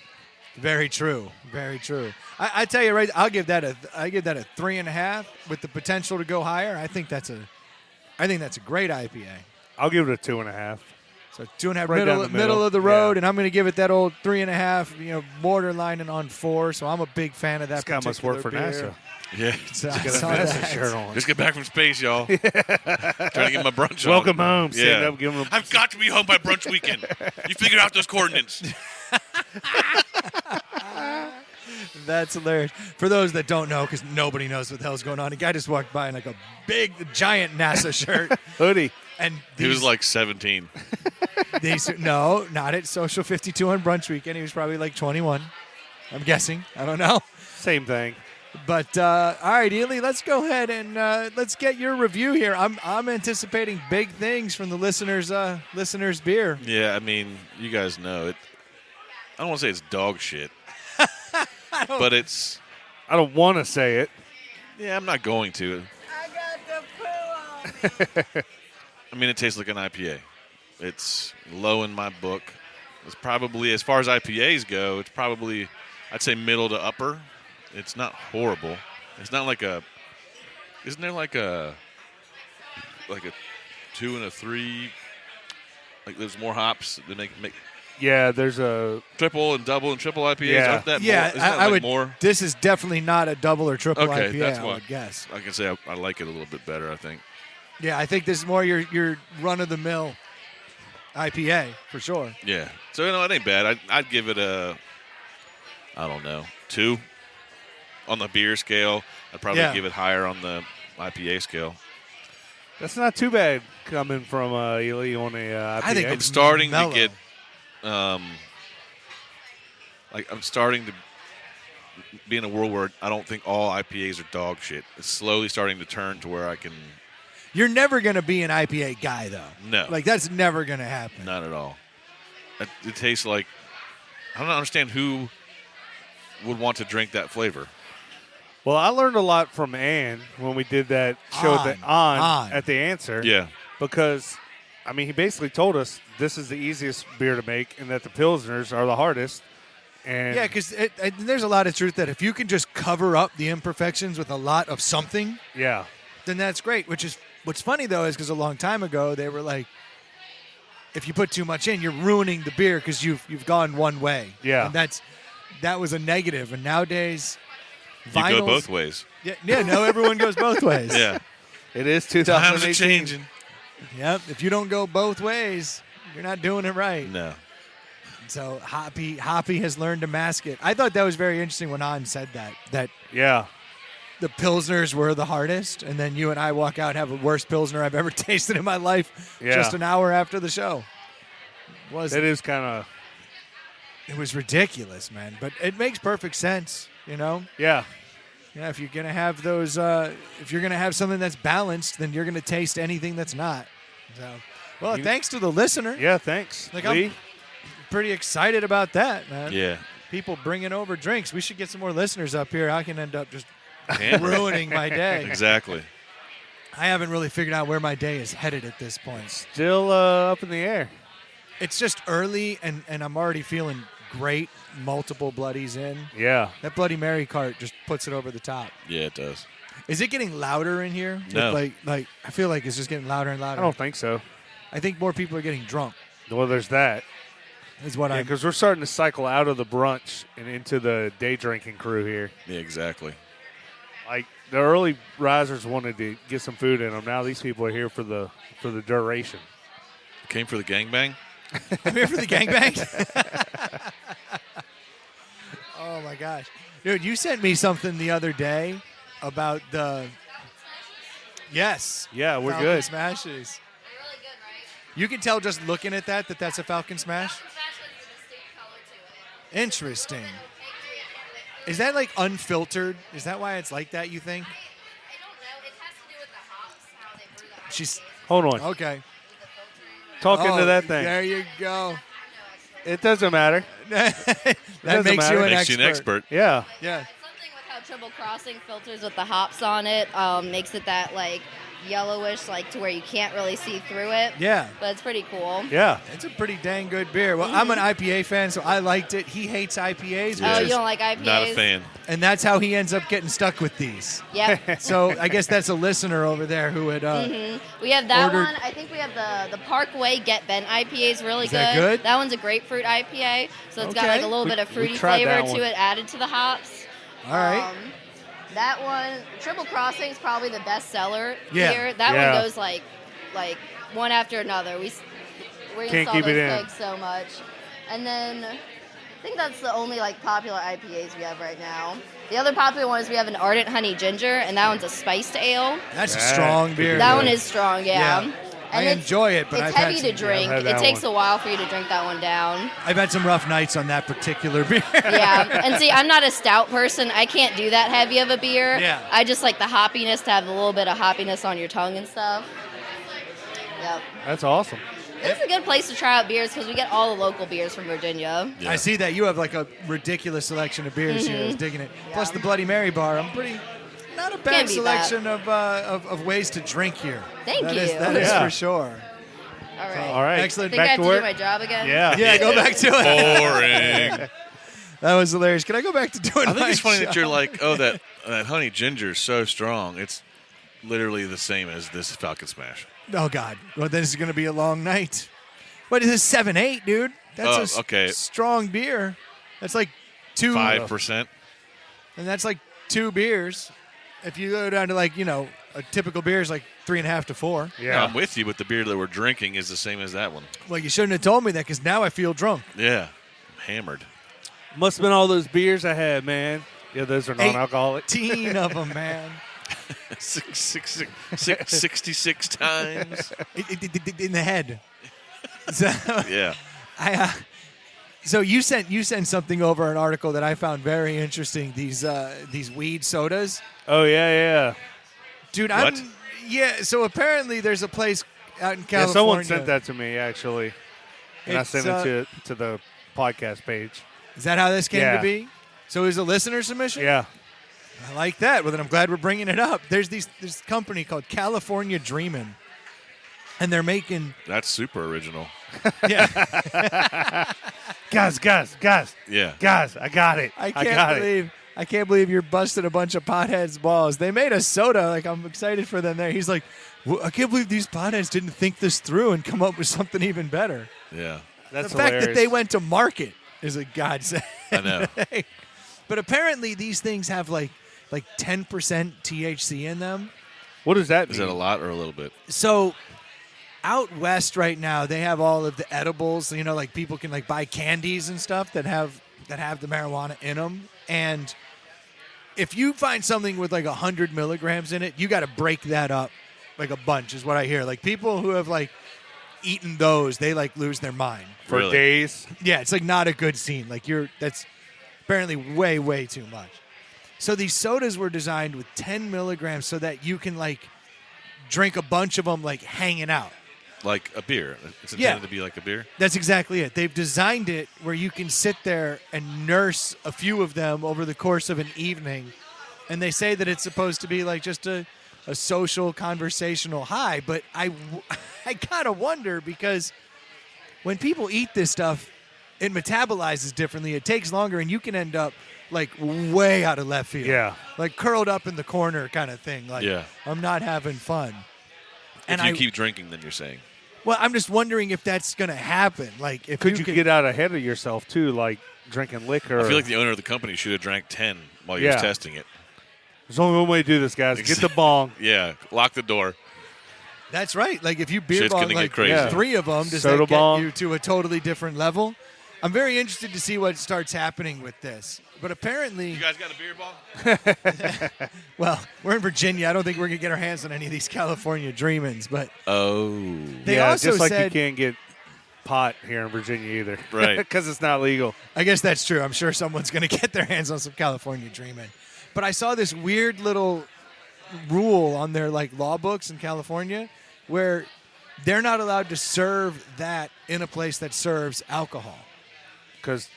Very true. Very true. I tell you right, I give that a 3.5 with the potential to go higher. I think that's a great IPA. I'll give it a 2.5. So 2.5 Right down the middle middle. of the road, Yeah. and I'm going to give it that old 3.5. Borderlining on 4. So I'm a big fan of that. This guy must work for particular NASA. Yeah. beer. So I Got a saw NASA that. shirt on. Just get back from space, y'all. Trying to get my brunch on. Welcome home. Yeah. Stand up, give him a I've got to be home by brunch weekend. You figured out those coordinates. That's hilarious. For those that don't know, because nobody knows what the hell's going on, a guy just walked by in like a big, giant NASA shirt. hoodie. And He was these- like 17. no, not at Social 52 on Brunch Weekend. He was probably like 21. I'm guessing. I don't know. Same thing. But all right, Ely, let's go ahead and let's get your review here. I'm anticipating big things from the listeners' beer. Yeah, I mean, you guys know it. I don't want to say it's dog shit, but it's. I don't want to say it. Yeah, I'm not going to. I got the poo on. I mean, it tastes like an IPA. It's low in my book. It's probably, as far as IPAs go, it's probably, I'd say middle to upper. It's not horrible. It's not like a, isn't there like a 2 and a 3? Like there's more hops that make Yeah, there's a. triple and double and triple IPAs. Yeah. Aren't that Yeah, more? Isn't that I like would. more? This is definitely not a double or triple Okay, IPA. that's I what would guess. I can say I like it a little bit better, I think. Yeah, I think this is more your run of the mill IPA for sure. Yeah. So, it ain't bad. I'd give it a, I don't know, 2 on the beer scale. I'd probably Yeah. give it higher on the IPA scale. That's not too bad coming from Ely on a IPA. I think I'm it's starting mellow. to get, I'm starting to be in a world where I don't think all IPAs are dog shit. It's slowly starting to turn to where I can, You're never going to be an IPA guy, though. No. Like, that's never going to happen. not at all. It tastes like, I don't understand who would want to drink that flavor. Well, I learned a lot from Ann when we did that show On. at the Answer. Yeah. Because, I mean, he basically told us this is the easiest beer to make and that the Pilsners are the hardest. And Yeah, because there's a lot of truth that if you can just cover up the imperfections with a lot of something, yeah. then that's great. Which is what's funny though is because a long time ago they were like, if you put too much in, you're ruining the beer because you've gone one way. Yeah. and that was a negative. And nowadays, You go vinyls- both ways. Yeah. No, everyone goes both ways. Yeah. It is Times 2018. are changing. Yep. If you don't go both ways, you're not doing it right. No. So Hoppy has learned to mask it. I thought that was very interesting when An said that Yeah. the Pilsners were the hardest, and then you and I walk out and have the worst Pilsner I've ever tasted in my life Yeah. just an hour after the show. It is kind of, It was ridiculous, man. But it makes perfect sense, you know? yeah. Yeah, if you're going to have those, if you're going to have something that's balanced, then you're going to taste anything that's not. So, well, thanks to the listener. Yeah, thanks. Like, Lee? I'm pretty excited about that, man. Yeah. People bringing over drinks. We should get some more listeners up here. I can end up just Can't. ruining my day. Exactly. I haven't really figured out where my day is headed at this point. Still up in the air. It's just early, and I'm already feeling great. Multiple bloodies in. Yeah. That Bloody Mary cart just puts it over the top. Yeah, it does. Is it getting louder in here? No. Like I feel like it's just getting louder and I louder. don't think so. I think more people are getting drunk. Well, there's that. Is what Yeah, I'm. because we're starting to cycle out of the brunch and into the day drinking crew here. Yeah, exactly. Like the early risers wanted to get some food in them. Now these people are here for the duration. Came for the gangbang? I'm here for the gangbang. Oh my gosh, dude! You sent me something the other day about Yes. Yeah, we're Falcon good. Smashes. They're really good, right? You can tell just looking at that that's a Falcon Smash. Falcon Smash has a distinct color to it. Interesting. A little bit opaque to it. Is that like unfiltered? Is that why it's like that, you think? I don't know. It has to do with the hops, how they brew the She's Hold on. okay. with the filtering. Talking to that thing. There you go. It doesn't matter. that doesn't makes matter. you an Makes expert. you an expert. Yeah. Yeah. It's something with how Triple Crossing filters with the hops on it, makes it that like yellowish, like to where you can't really see through it. Yeah. But it's pretty cool. Yeah. It's a pretty dang good beer. Well, I'm an IPA fan, so I liked it. He hates IPAs, Oh, which you is- don't like IPAs? Not a fan. and that's how he ends up getting stuck with these. Yep. So I guess that's a listener over there who had. We have that Ordered- one. I think we have the Parkway Get Bent IPA is really Is that good? That one's a grapefruit IPA, so it's got Okay. like a little bit of We fruity tried flavor that to one. it added to the hops. All right. That one, Triple Crossing is probably the best seller Yeah. here. That Yeah. one goes like one after another. We Can't saw keep those it in. kegs so much, and then I think that's the only like popular IPAs we have right now. The other popular one is we have an Ardent Honey Ginger, and that one's a spiced ale. That's a Yeah. strong beer. That good. one is strong, yeah. Yeah. And I it's- enjoy it, but it's I've had heavy some- to yeah, drink. I've had It that takes one. a while for you to drink that one down. I've had some rough nights on that particular beer. Yeah, and see, I'm not a stout person. I can't do that heavy of a beer. Yeah. I just like the hoppiness to have a little bit of hoppiness on your tongue and stuff. Yep. That's awesome. It's a good place to try out beers because we get all the local beers from Virginia. Yeah. I see that you have like a ridiculous selection of beers here. I was digging it. Plus Yeah. the Bloody Mary bar. I'm pretty. Not a bad Can't beat selection of ways to drink here. Thank That you. is- that is Yeah. for sure. All right. All right. Excellent. Think I Back have to to work. do my job again? Yeah. Yeah, go back to it. Boring. That was hilarious. Can I go back to doing I think my it's funny job? that you're like, oh, that honey ginger is so strong. It's literally the same as this Falcon Smash. Oh, God. Well, then this is going to be a long night. What is this, 7.8, dude? That's Oh, okay. strong beer. That's like 5%. And that's like 2 beers. If you go down to like, a typical beer is like 3.5 to 4. Yeah. I'm with you, but the beer that we're drinking is the same as that one. Well, you shouldn't have told me that because now I feel drunk. Yeah. I'm hammered. Must have been all those beers I had, man. Yeah, those are non-alcoholic. 18 of them, man. 66 times. In the head. So, Yeah. so you sent something over, an article that I found very interesting. These weed sodas, Oh yeah, dude. What? Yeah. So apparently there's a place out in yeah. California. Yeah, someone sent that to me actually, and I It's, sent it to the podcast page. Is that how this came Yeah. to be? So it was a listener submission. Yeah. I like that. Well, then I'm glad we're bringing it up. There's this company called California Dreamin', and they're making That's super original. yeah. Guys, Yeah. I got it. I got can't believe you're busting a bunch of potheads balls. They made a soda. Like, I'm excited for them there. He's like, well, I can't believe these potheads didn't think this through and come up with something even better. Yeah. That's The fact that they hilarious. went to market is a godsend. I know. But apparently these things have like 10% THC in them. What does that Is mean? that a lot or a little bit? So out west right now, they have all of the edibles. Like people can like buy candies and stuff that have the marijuana in them. And if you find something with like 100 milligrams in it, you got to break that up like a bunch, is what I hear. Like people who have like eaten those, they like lose their mind. for Really? days? Yeah, it's like not a good scene. Like that's apparently way, way too much. So these sodas were designed with 10 milligrams so that you can like drink a bunch of them like hanging out. Like a beer. It's Yeah. intended to be like a beer. That's exactly it. They've designed it where you can sit there and nurse a few of them over the course of an evening. And they say that it's supposed to be like just a social conversational high. But I gotta wonder, because when people eat this stuff, it metabolizes differently. It takes longer, and you can end up like way out of left field. Yeah. Like curled up in the corner kind of thing. Like, Yeah. I'm not having fun. If you keep drinking, then you're saying. Well, I'm just wondering if that's going to happen. Like, if Could you get out ahead of yourself too, like drinking liquor? I feel like the owner of the company should have drank 10 while he was Yeah. testing it. There's only one way to do this, guys. Get the bong. Yeah. Lock the door. That's right. Like if you beer Shit's bong gonna get like crazy. 3 of them, does Soda that get bong. you to a totally different level? I'm very interested to see what starts happening with this. But apparently, You guys got a beer ball? well, we're in Virginia. I don't think we're going to get our hands on any of these California Dreamins. But Oh. they yeah, also just like said, you can't get pot here in Virginia either. Right. Because it's not legal. I guess that's true. I'm sure someone's going to get their hands on some California Dreamin'. But I saw this weird little rule on their law books in California where they're not allowed to serve that in a place that serves alcohol. Because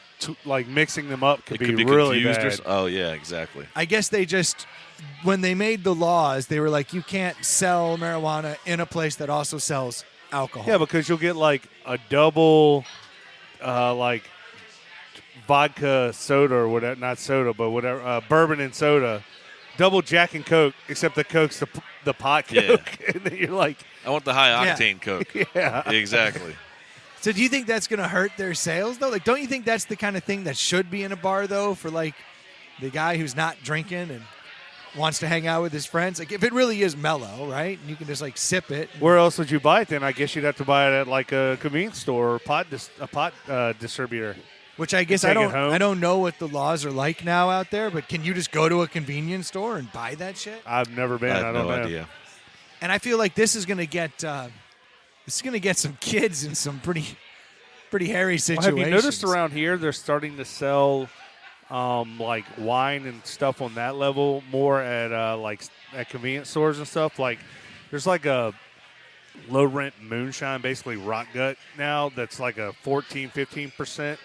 mixing them up could It could be really confused bad. Oh, yeah, exactly. I guess they just, when they made the laws, they were like, you can't sell marijuana in a place that also sells alcohol. Yeah, because you'll get a double, vodka soda or whatever, not soda, but whatever, bourbon and soda, double Jack and Coke, except the Coke's the pot Yeah. Coke, and then you're like, I want the high Yeah. octane Coke. yeah, Exactly. So do you think that's going to hurt their sales, though? Don't you think that's the kind of thing that should be in a bar, though, for, the guy who's not drinking and wants to hang out with his friends? If it really is mellow, right, and you can just, sip it. Where else would you buy it then? I guess you'd have to buy it at a convenience store or a pot distributor. Which I guess Take it home. I don't know what the laws are like now out there, but can you just go to a convenience store and buy that shit? I've never been. I I have don't no know. idea. And I feel like this is going to get some kids in some pretty hairy Well, situations. have you noticed around here they're starting to sell wine and stuff on that level more at at convenience stores and stuff? There's a low rent moonshine, basically rock gut now that's a 14-15%.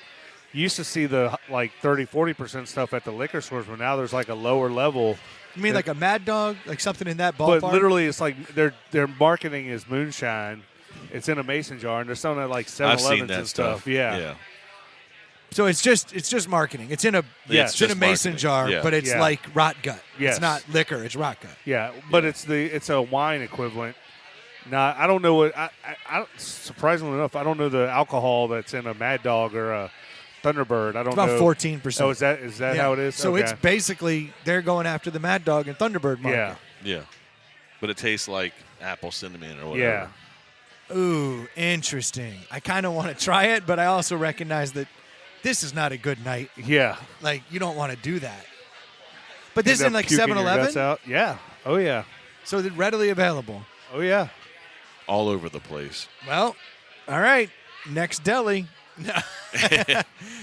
You used to see the 30-40% stuff at the liquor stores, but now there's a lower level. You mean like a Mad Dog, something in that ballpark? But literally, it's their marketing is moonshine. It's in a mason jar, and they're selling it I've seen 7-Elevens that and stuff. Yeah. So it's just marketing. It's in a Yes. it's in a just mason marketing. jar, Yeah. but it's Yeah. like rot gut. Yes. It's not liquor. It's rot gut. Yeah, but it's a wine equivalent. Now I don't know what. I surprisingly enough, I don't know the alcohol that's in a Mad Dog or a Thunderbird. I don't It's about know. 14%. Oh, is that how it is? So Okay. it's basically they're going after the Mad Dog and Thunderbird market. yeah. Yeah. But it tastes like apple cinnamon or Yeah. whatever. Ooh, interesting. I kind of want to try it, but I also recognize that this is not a good night. Yeah. You don't want to do that. But this is End in up puking your 7-Eleven, guts out. Yeah. Oh yeah. so they're readily available. Oh yeah. All over the place. Well, all right. Next deli.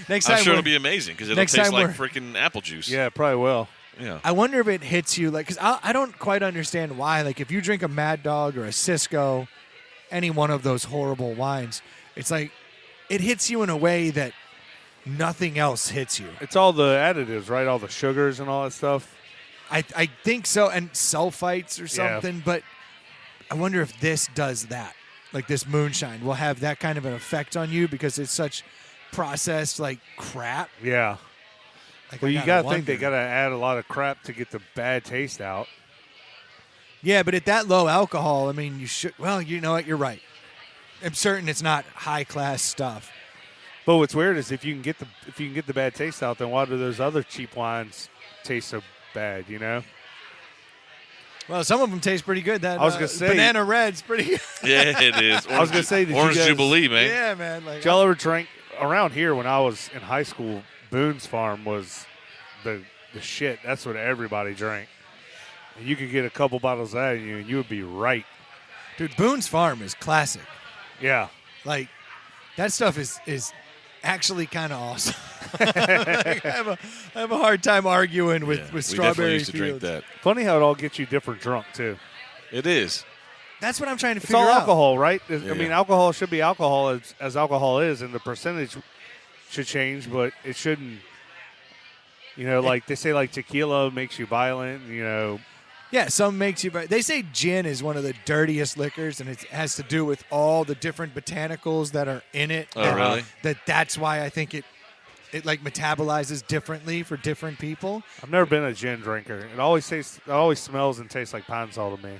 Next time I'm sure we're- it'll be amazing because it'll next taste time like we're- freaking apple juice. Yeah, probably will. Yeah. I wonder if it hits you because I don't quite understand why. If you drink a Mad Dog or a Cisco, any one of those horrible wines, it's it hits you in a way that nothing else hits you. It's all the additives, right? All the sugars and all that stuff. I think so, and sulfites or something. But I wonder if this does that. This moonshine will have that kind of an effect on you because it's such processed crap. Yeah. Well, you got to think they got to add a lot of crap to get the bad taste out. Yeah, but at that low alcohol, I mean, you should. Well, you know what? You're right. I'm certain it's not high class stuff. But what's weird is if you can get the bad taste out, then why do those other cheap wines taste so bad? You know. Well, some of them taste pretty good. That I was gonna say- Banana Red's pretty good. Yeah, it is. I was gonna say, did you Orange guys- Jubilee, man. Yeah, man. Did y'all ever drink around here when I was in high school? Boone's Farm was the shit. That's what everybody drank. And you could get a couple bottles of that, and you would be right. Dude, Boone's Farm is classic. Yeah. That stuff is actually kind of awesome. I have a hard time arguing with We definitely Strawberry used to drink Fields. that. Funny how it all gets you different drunk too. It is. That's what I'm trying to It's figure all out. alcohol, right? I Yeah. mean, alcohol should be alcohol as alcohol is, and the percentage should change, but it shouldn't. They say tequila makes you violent. Yeah, some makes you. They say gin is one of the dirtiest liquors, and it has to do with all the different botanicals that are in it. Oh, really? That's why I think it metabolizes differently for different people. I've never been a gin drinker. It always smells and tastes like pine sol to me.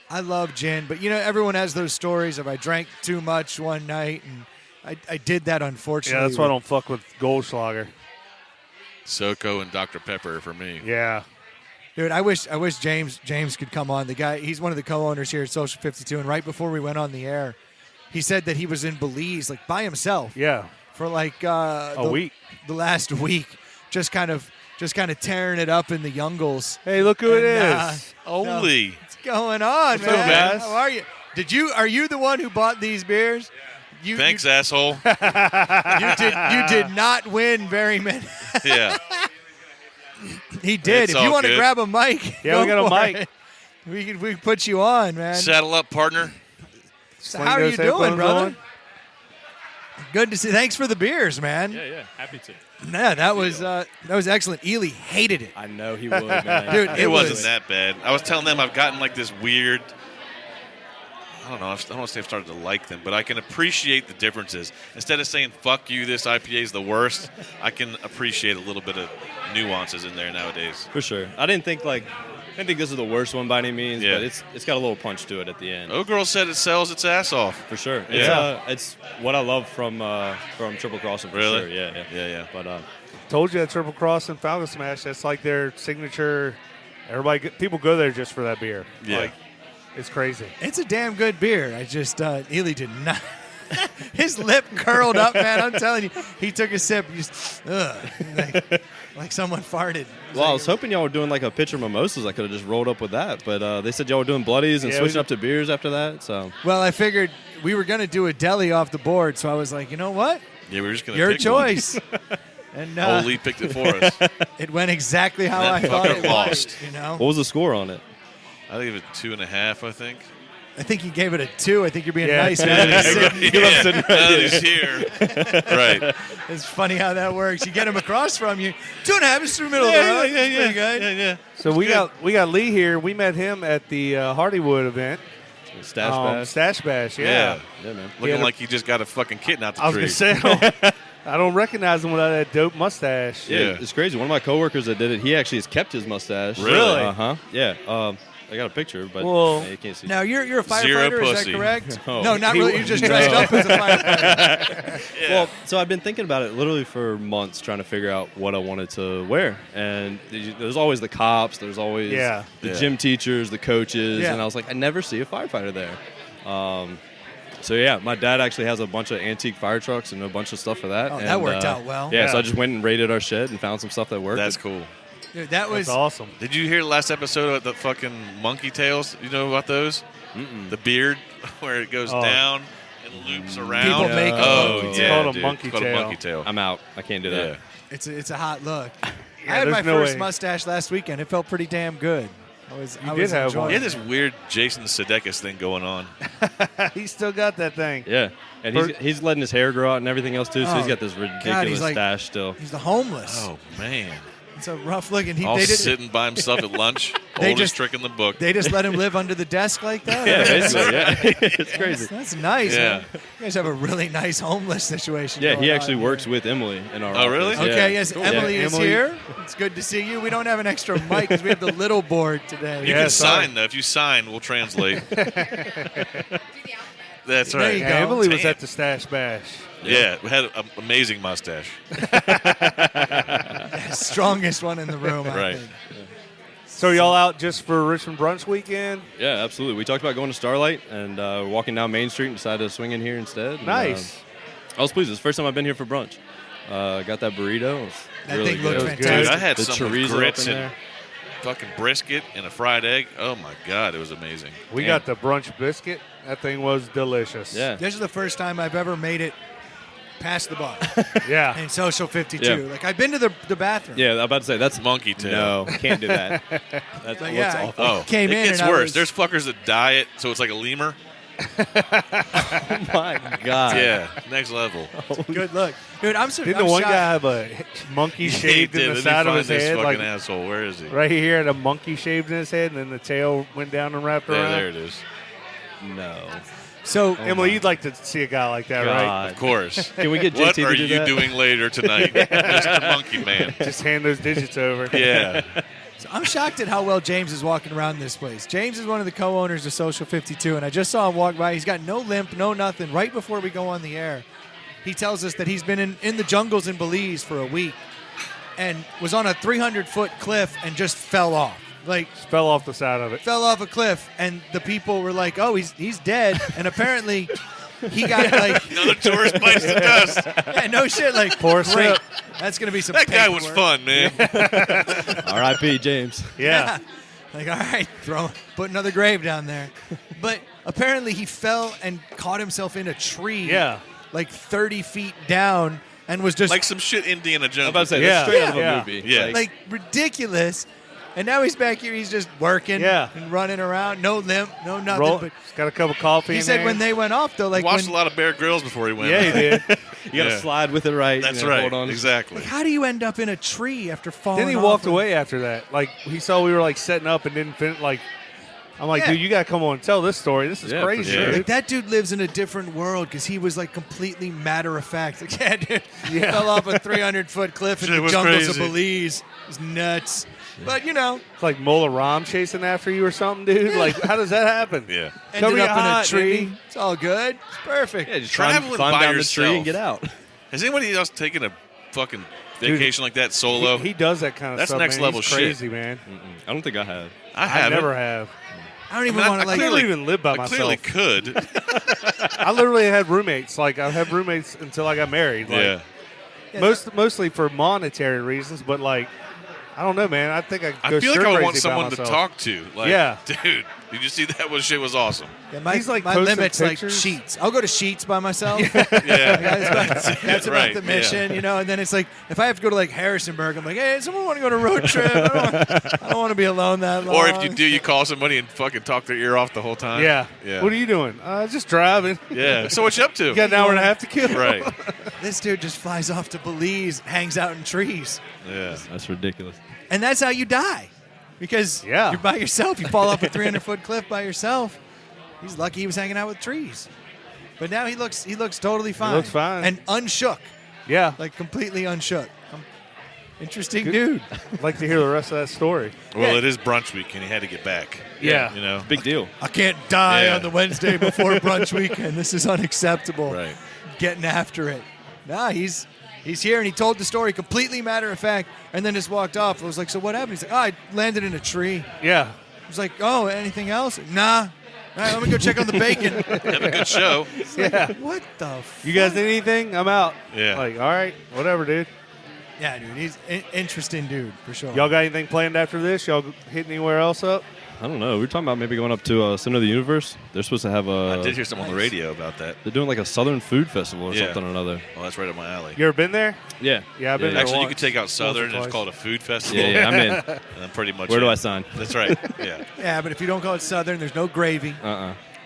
I love gin, but everyone has those stories of I drank too much one night, and I did that unfortunately. Yeah, that's why I don't fuck with Goldschlager. SoCo and Dr. Pepper for me. Yeah. Dude, I wish James could come on. The guy, he's one of the co-owners here at Social 52, and right before we went on the air, he said that he was in Belize by himself Yeah. for like A week. the last week, just kind of tearing it up in the Youngles. Hey, look who it And, is. Holy. What's going on, What's man? up, guys? How are you? Are you the one who bought these beers? Thanks, asshole. You did not win very many. Yeah. He did. It's If you all want to good. grab a mic, Yeah, we go got a for mic. it. We can put you on, man. Saddle up, partner. So Sling how are those you doing, headphones brother? on. Good to see. Thanks for the beers, man. Yeah, happy to. Yeah, that was excellent. Ely hated it. I know he would, man. Dude, It wasn't was- that bad. I was telling them I've gotten like this weird. I don't know. I don't want to say I've started to like them, but I can appreciate the differences. Instead of saying "fuck you," this IPA is the worst. I can appreciate a little bit of nuances in there nowadays. For sure. I didn't think this is the worst one by any means, Yeah. but it's got a little punch to it at the end. Oh, girl said it sells its ass off. For sure. Yeah. It's what I love from Triple Crossing. For Really? Sure. Yeah. Yeah. But Told you that Triple Cross and Falcon Smash, that's like their signature. People go there just for that beer. Yeah. Like, it's crazy. It's a damn good beer. I just Ely did not. His lip curled up, man. I'm telling you, he took a sip. Just, like someone farted. well, I was hoping y'all were doing like a pitcher of mimosas. I could have just rolled up with that, but they said y'all were doing bloodies and Yeah, switching we- up to beers after that. So Well, I figured we were going to do a deli off the board, so I was like, you know what? Yeah, we were just gonna Your pick choice. And One. Holy picked it for us. it went exactly how That I thought fucker it would. lost. You know, what was the score on it? I think it was 2.5. I think. I think he gave it a 2. I think you're being Yeah, nice. 2. Man. Yeah. He's here. Right. It's funny how that works. You get him across from you. 2.5 is through the middle of the road. It's pretty good. Yeah. So we got Lee here. We met him at the Hardywood event. Stash bash. Stash Bash, Yeah. Yeah, man. Looking Yeah. like he just got a fucking kitten out the I was tree. going to say, I don't recognize him without that dope mustache. Yeah. It's crazy. One of my coworkers that did it, he actually has kept his mustache. Really? Uh-huh. Yeah. I got a picture, but Well- you can't see. Now, you're a Zero firefighter, is that pussy. correct? No. No, not He- really. You're just dressed up as a firefighter. Well, so I've been thinking about it literally for months, trying to figure out what I wanted to wear. And there's always the cops, there's always Yeah. the Yeah. gym teachers, the coaches, Yeah. and I was like, I never see a firefighter there. So yeah, my dad actually has a bunch of antique fire trucks and a bunch of stuff for that. Oh, and, that worked out well. Yeah, so Yeah. I just went and raided our shed and found some stuff that worked. That's cool. Dude, that was That's awesome. Did you hear the last episode of the fucking monkey tails? You know about those? The beard where it goes Oh. down and loops around. People make a oh, monkey yeah, tail. It's called a dude. monkey It's called tail. a monkey tail. I'm out. I can't do that. Yeah. it's a hot look. I Yeah, had my there's no first way. mustache last weekend. It felt pretty damn good. I was did have enjoying one. He it. had this weird Jason Sudeikis thing going on. He still got that thing. Yeah. And he's letting his hair grow out and everything else too, so he's Oh, got this ridiculous he's like- stash still. He's the homeless. Oh, man. It's a rough look, and All they sitting by himself at lunch. They Oldest just- trick in the book. They just let him live under the desk like that. Yeah, basically, yeah. It's crazy. That's nice. Yeah. Man. You guys have a really nice homeless situation. Yeah, going he on actually here. works with Emily in our Oh, office. really? Yeah. Okay, yes, Cool. Emily Yeah, is Emily. here. It's good to see you. We don't have an extra mic because we have the little board today. You Yeah, can sorry. sign, though. If you sign, we'll translate. That's There right. you go. Emily was Damn. at the Stash Bash. Yeah, we had an amazing mustache. Strongest one in the room, I Right. think. So y'all out just for Richmond Brunch Weekend? Yeah, absolutely. We talked about going to Starlight and walking down Main Street and decided to swing in here instead. And, Nice. I was pleased. It's the first time I've been here for brunch. Got that burrito. It was That really thing looked good. fantastic. Dude, I had The some with chorizo grits up in and there. fucking brisket and a fried egg. Oh, my God. It was amazing. We Damn. got the brunch biscuit. That thing was delicious. Yeah. This is the first time I've ever made it past the bar Yeah. in Social 52. Yeah. Like, I've been to the bathroom. Yeah, I'm about to say that's Monkey tail. No, can't do that. That But looks yeah, awful. Oh, Came it in gets and I worse. was- There's fuckers that diet, so it's like a lemur. Oh my god. Yeah, next level. Good look. Dude, I'm so Didn't I'm the one shocked. guy have a monkey shaved in the Let me side of find his this head? fucking Like asshole. Where is he? right here, had a monkey shaved in his head, and then the tail went down and wrapped around. There it is. No. So, Emily, you'd like to see a guy like that, right? God. Of course. Can we get JT What to are do you that? doing later tonight, Mr. Monkey Man? Just hand those digits over. Yeah. so I'm shocked at how well James is walking around this place. James is one of the co-owners of Social 52, and I just saw him walk by. He's got no limp, no nothing. Right before we go on the air, he tells us that he's been in the jungles in Belize for a week and was on a 300-foot cliff and just fell off. Like, Fell off the side of it. fell off a cliff, and the people were like, "Oh, he's dead." And apparently, he got like Another tourist bites the dust. yeah, no shit, like Pour a great. sip. That's gonna be some. That guy was paperwork. fun, man. R.I.P. James. Yeah. Like, all right, put another grave down there. But apparently he fell and caught himself in a tree. Yeah. Like 30 feet down and was just Like some shit Indiana Jones. I'm about to say, Yeah. that's straight out of a Yeah. movie. Yeah. like ridiculous. And now he's back here. He's just working and running around. No limp, no nothing. Roll. But He's got a cup of coffee. he in said there. when they went off, though, like, Watched when, a lot of Bear Grylls before he went. Yeah, he did. You got to Yeah. slide with it right. That's you know, right. Hold on. Exactly. how do you end up in a tree after falling Then he off walked of- away after that. Like he saw we were like setting up and didn't finish. Like I'm like, Yeah. dude, you gotta come on and tell this story. This is Yeah, for crazy. sure. dude. Like, that dude lives in a different world because he was like completely matter of fact. Like, yeah, dude, Yeah. fell off a 300-foot cliff in Shit the was jungles crazy. of Belize. It was nuts. But, you know, It's like Mola Ram chasing after you or something, dude. Like, how does that happen? Yeah. Cover ended your up in a hot, tree. Indy. It's all good. It's perfect. Yeah, just Traveling climb by down yourself. the tree and get out. Has anybody else taken a fucking vacation like that solo? He does that kind of That's stuff. next man. level He's shit. crazy, man. I don't think I have. I I haven't. never have. I don't even I mean, want to, I like, I clearly- don't even live by I myself. clearly could. I literally had roommates. Like I had roommates until I got married. Like, Yeah. mostly for monetary reasons, but like I don't know, man. I think I I go feel like stir I crazy want by someone to myself. talk to. Like, Yeah. dude, did you see that? What shit was awesome. yeah, my, He's, like, my posting limit's pictures. like Sheets. I'll go to Sheets by myself. Yeah. That's about Right, the yeah. mission, you know. And then it's like, if I have to go to like Harrisonburg, I'm like, hey, someone want to go on a road trip? I don't want to be alone that long. Or if you do, you call somebody and fucking talk their ear off the whole time. Yeah. Yeah. What are you doing? Just driving. Yeah. So what you up to? You got an hour and a half to kill. Right. This dude just flies off to Belize, hangs out in trees, Yeah. That's ridiculous. and that's how you die, because Yeah. you're by yourself. You fall off a 300-foot cliff by yourself. He's lucky he was hanging out with trees, but now he looks totally fine. looks fine. and unshook, Yeah. like completely unshook. Interesting dude. I'd like to hear the rest of that story. Well, Yeah. it is brunch week, and he had to get back. Yeah. You know. Big deal. I can't die Yeah. on the Wednesday before brunch weekend. This is unacceptable. Right. Getting after it. Nah, he's here, and he told the story completely matter of fact, and then just walked off. I was like, so what happened? He's like, oh, I landed in a tree. Yeah. I was like, oh, anything else? Nah. All right, let me go check on the bacon. Have a good show. Yeah. What the fuck? You guys need anything? I'm out. Yeah. Like, all right, whatever, dude. Yeah, dude, he's an interesting dude, for sure. Y'all got anything planned after this? Y'all hit anywhere else up? I don't know. We were talking about maybe going up to Center of the Universe. They're supposed to have a. I did hear someone on the radio about that. They're doing like a Southern food festival or Yeah. something or another. Oh, that's right up my alley. You ever been there? Yeah. Yeah, I've been there. Actually, you once. could take out Southern Once or and twice. just call it a food festival. Yeah, I'm in. And then pretty much. Where do in. I sign? That's right. Yeah. Yeah, but if you don't call it Southern, there's no gravy.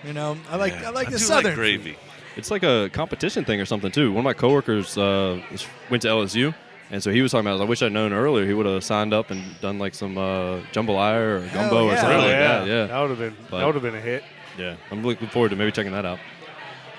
You know, I like Yeah. the do Southern like gravy. It's like a competition thing or something too. One of my coworkers went to LSU, and so he was talking about, I wish I'd known earlier. He would have signed up and done like some jambalaya or Hell gumbo or yeah. something Oh, like yeah. that. Yeah, That would have been But- that would have been a hit. yeah. I'm looking forward to maybe checking that out.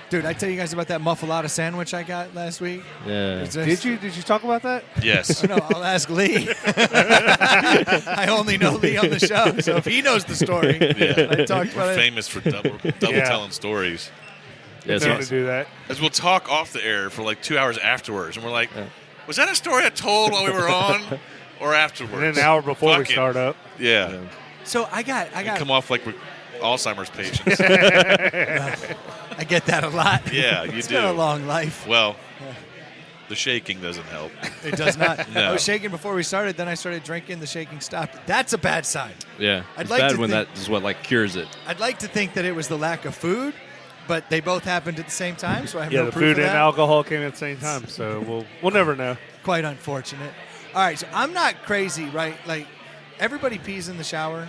Dude, I tell you guys about that muffalata sandwich I got last week. Yeah. It's just- Did you talk about that? Yes. No, I'll ask Lee. I only know Lee on the show, so if he knows the story, Yeah. I talked We're about it. famous for double Yeah. telling stories. Yeah, Time to so, do that. As we'll talk off the air for like 2 hours afterwards, and we're like, was that a story I told while we were on, or afterwards? And then an hour before we Fuck it. start up. Yeah. So I got Come off like we're Alzheimer's patients. I get that a lot. Yeah, you It's do. been a long life. Well, the shaking doesn't help. It does not. No. I was shaking before we started, then I started drinking. The shaking stopped. That's a bad sign. yeah. I'd It's like bad to when think- that is what like cures it. I'd like to think that it was the lack of food, but they both happened at the same time, so I have Yeah, no the proof food of and that. alcohol came at the same time, so we'll never know. Quite unfortunate. All right, so I'm not crazy, right? Like everybody pees in the shower.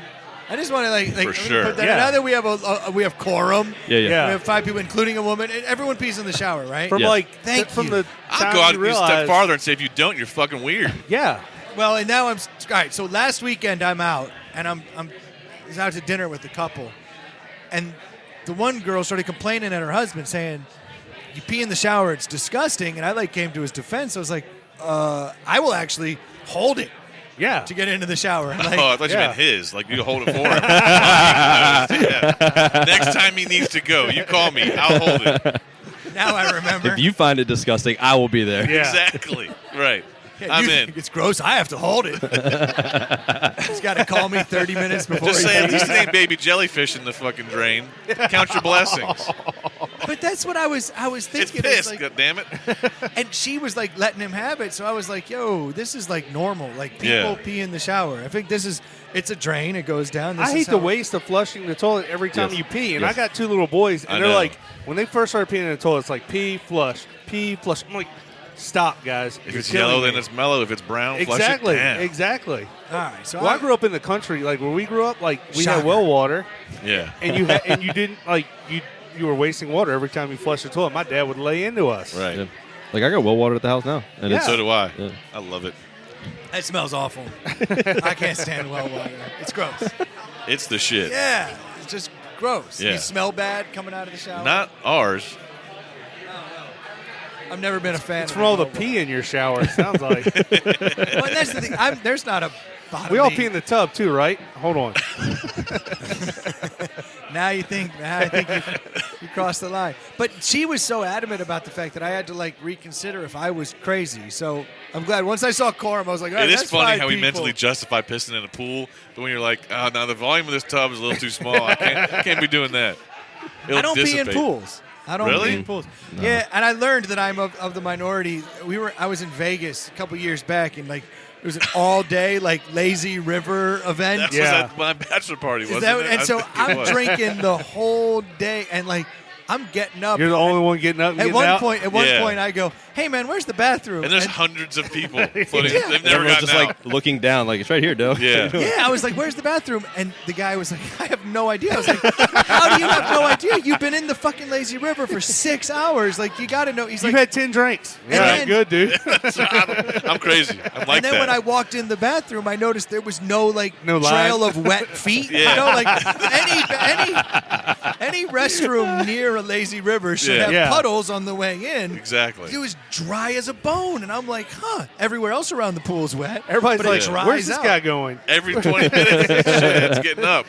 I just want to like For let me sure. put that Yeah. Now that we have we have quorum. Yeah, yeah. Yeah. We have 5 people, including a woman. And everyone pees in the shower, right? From Yeah. like Thank from you. the I'll time go out you a step realize- farther and say, if you don't, you're fucking weird. Yeah. Well, and now all right. So last weekend I'm out, and I was out to dinner with a couple, and the one girl started complaining at her husband, saying, "You pee in the shower, it's disgusting." And I like came to his defense. I was like, "I will actually hold it Yeah. to get into the shower." Like, Oh, I thought you Yeah. meant his. Like, you hold it for him. Yeah. Next time he needs to go, you call me. I'll hold it. now I remember. If you find it disgusting, I will be there. Yeah. Exactly. Right. Yeah, I'm you in. think it's gross. I have to hold it. He's got to call me 30 minutes before Just he say, at pees. least it ain't baby jellyfish in the fucking drain. Count your blessings. But that's what I was It's thinking. piss, Like, God damn it. and she was like letting him have it, so I was like, "Yo, this is like normal. Like people Yeah. pee in the shower. I think it's a drain. It goes down. This I is hate the how- waste of flushing the toilet every time Yes. you pee. And Yes. I got 2 little boys, and I they're know. like, when they first started peeing in the toilet, it's like pee, flush, pee, flush. I'm like, stop, guys. If You're it's killing yellow, me. then it's mellow. If it's brown, exactly, flush it. Damn. exactly. All right, so Well, I grew up in the country, like where we grew up, like we Shocker. had well water, Yeah. and you didn't like you were wasting water every time you flushed the toilet. My dad would lay into us. Right. Yeah. Like I got well water at the house now, and Yeah. it's So do I. Yeah. I love it. That smells awful. I can't stand well water. It's gross. It's the shit. Yeah, it's just gross. Yeah. You smell bad coming out of the shower. Not ours. I've never been a fan. It's of from all the well pee in your shower. It sounds like water. Well, that's the thing. There's not a bottom. we all pee in the tub too, right? Hold on. Now I think you crossed the line. But she was so adamant about the fact that I had to like reconsider if I was crazy. So I'm glad once I saw quorum, I was like, all right, It is that's funny 5 how we people. mentally justify pissing in a pool, but when you're like, oh, now the volume of this tub is a little too small. I can't be doing that. It'll I don't pee in dissipate. pools. I don't Really? pee in pools. Yeah, and I learned that I'm of the minority. I was in Vegas a couple years back, and like it was an all day like lazy river event. That Yeah. was at my bachelor party, Is wasn't that, it? and I so think it I'm was. drinking the whole day, and like I'm getting up. You're the only one getting up and At getting one out. point, Yeah. I go, "Hey man, where's the bathroom?" And there's And- hundreds of people floating. Yeah. They've never everyone's gotten just out. like looking down, like it's right here, Dale. Yeah. yeah, I was like, "Where's the bathroom?" And the guy was like, "I have no idea." I was like, "How do you have no idea? You've been in the fucking lazy river for 6 hours. Like, you got to know." He's You've like, had 10 drinks. Yeah, then- good, dude. I'm crazy. I'm like and then that. when I walked in the bathroom, I noticed there was no No trail line. of wet feet. Yeah. You know, like any restroom near a lazy river should Yeah. have Yeah. puddles on the way in. Exactly. It was dry as a bone, and I'm like, huh. Everywhere else around the pool's wet. Everybody's but it like, dries where's this out. guy going? Every 20 minutes, shit, it's getting up.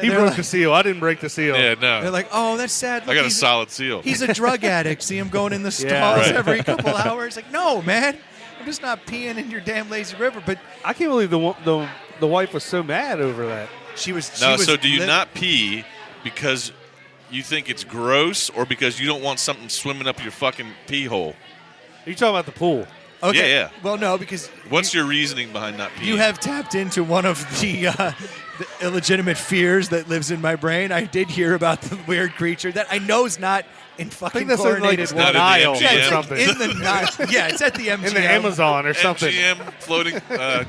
He broke the seal. I didn't break the seal. Yeah, They're no. like, oh, that's sad. I Look, got a he's- solid seal. He's a drug addict. See him going in the stalls Yeah. Right. every couple hours. Like, no, man. I'm just not peeing in your damn lazy river. But I can't believe the wife was so mad over that. she was. No, she was so do you lit- not pee because you think it's gross or because you don't want something swimming up your fucking pee hole? Are you talking about the pool? Okay. Yeah. Well, no, because What's your reasoning behind not peeing? you have tapped into one of the illegitimate fears that lives in my brain. I did hear about the weird creature that I know is not in fucking that's in, like, chlorinated it's water. not in the Nile MGM. Yeah, or it's something. like in the Nile. Yeah, it's at the MGM. In the Amazon or something. MGM, floating,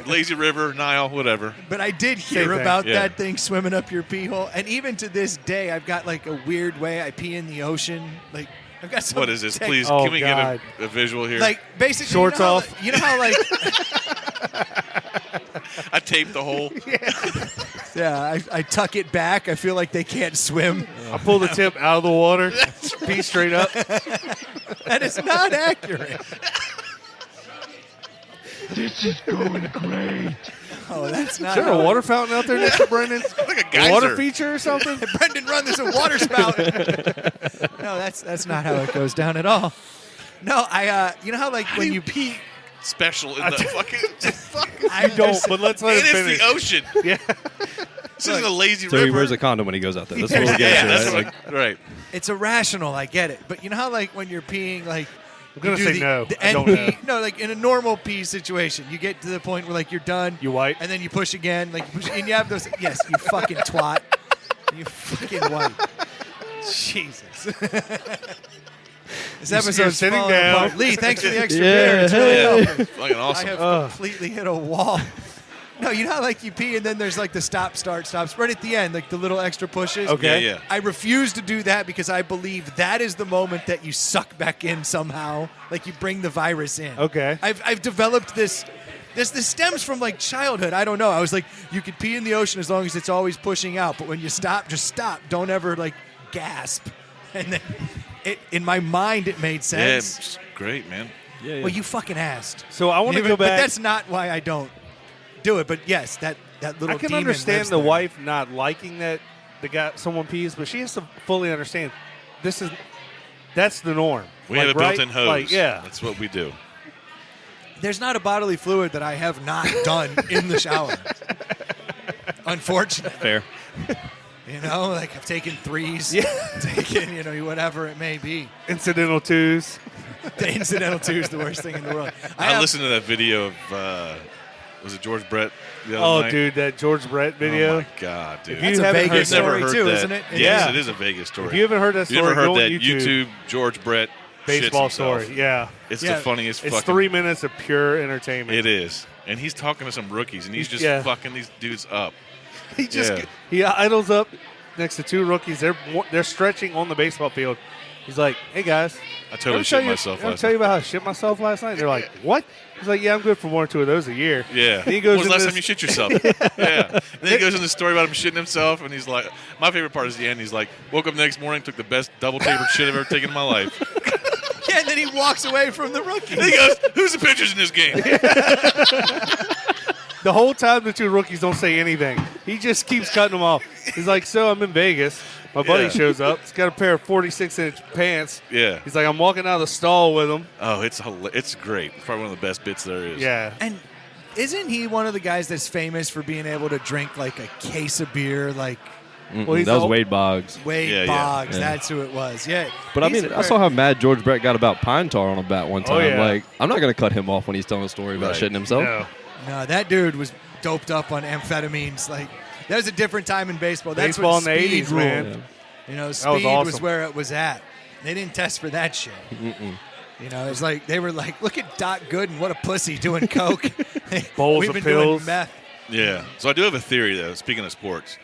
lazy river, Nile, whatever. But I did hear Same thing. about Yeah. that thing swimming up your pee hole, and even to this day, I've got like a weird way I pee in the ocean. Like I've got some. What is this? tech- Please, Oh, can we God. get a visual here? Like basically, Shorts you know how, off. You know how like I taped the hole. yeah, I tuck it back. I feel like they can't swim. I pull the tip out of the water, pee straight up. That is not accurate. This is going great. Oh, that's not. Is there a water fountain out there next to Brendan? Like a A geyser. water feature or something? Brendan, run! There's a water spout. No, that's not how it goes down at all. No, you know how like How when do you pee special in the fucking. I don't, but let's let And him it's finish. the ocean. Yeah. This isn't a lazy So river. he wears a condom when he goes out there. That's what we're yeah, getting that's to, right? what right. It's irrational. I get it, but you know how like when you're peeing, like I'm gonna you do say no. The I don't NP no, like in a normal pee situation, you get to the point where like you're done. You wipe? and then you push again, like you push, and you have those. Yes, you fucking twat. You fucking wipe. Jesus. This episode's sitting falling down. apart. Lee, thanks for the extra Yeah, beer. It's really hey. helping. Fucking I awesome. have Ugh. completely hit a wall. No, you know how like you pee and then there's like the stop, start, stops right at the end, like the little extra pushes. Okay. Yeah, yeah. I refuse to do that because I believe that is the moment that you suck back in somehow, like you bring the virus in. Okay. I've developed this. This stems from like childhood. I don't know. I was like, you could pee in the ocean as long as it's always pushing out, but when you stop, just stop. Don't ever like gasp. And then in my mind it made Yeah, sense. it's great, man. Yeah, yeah. Well, you fucking asked. So I want to Yeah, go but back. that's not why I don't do it. But yes, that little I can demon understand lives the there. wife not liking that the guy someone pees, but she has to fully understand that's the norm. We Like, have a right? built-in hose. Like, yeah. That's what we do. There's not a bodily fluid that I have not done in the shower. Unfortunately. Fair. You know, like I've taken threes, taken, whatever it may be. Incidental twos. The incidental two is the worst thing in the world. I listened to that video of, was it George Brett the other night? Dude, that George Brett video. Oh, my God, dude. That's a Vegas story, too, that. isn't it? Yes, it is a Vegas story. If you haven't heard that story, you never heard go on that YouTube George Brett baseball shits himself. story. Yeah. It's the funniest It's fucking. 3 minutes of pure entertainment. It is. And he's talking to some rookies, and he's just fucking these dudes up. He idles up next to two rookies. They're stretching on the baseball field. He's like, "Hey guys, I totally shit myself I'll last tell you night. about how I shit myself last night." They're like, "What?" He's like, "Yeah, I'm good for 1 or 2 of those a year." Yeah. And he goes When was the last into time you shit yourself? Yeah. And then he goes into the story about him shitting himself, and he's like, my favorite part is the end. He's like, woke up the next morning, took the best double tapered shit I've ever taken in my life. Yeah, and then he walks away from the rookie. And he goes, who's the pitchers in this game? The whole time the two rookies don't say anything. He just keeps cutting them off. He's like, "So I'm in Vegas. My buddy shows up. He's got a pair of 46-inch pants. Yeah. He's like, I'm walking out of the stall with him. Oh, it's great. It's probably one of the best bits there is. Yeah. And isn't he one of the guys that's famous for being able to drink like a case of beer, like Well, he's that was the- Wade Boggs. Wade Boggs? Yeah. That's who it was. Yeah. But I He's mean, a I saw how mad George Brett got about pine tar on a bat one time. Oh, yeah. Like, I'm not going to cut him off when he's telling a story about Right. shitting himself. No. No, that dude was doped up on amphetamines. Like, that was a different time in baseball. That's Baseball when in the speed 80s, ruled. man. Yeah. You know, was speed was awesome. where it was at. They didn't test for that shit. You know, it's like they were like, "Look at Doc Gooden, what a pussy doing coke." Bowls We've of been pills. doing meth. Yeah. So I do have a theory, though, speaking of sports.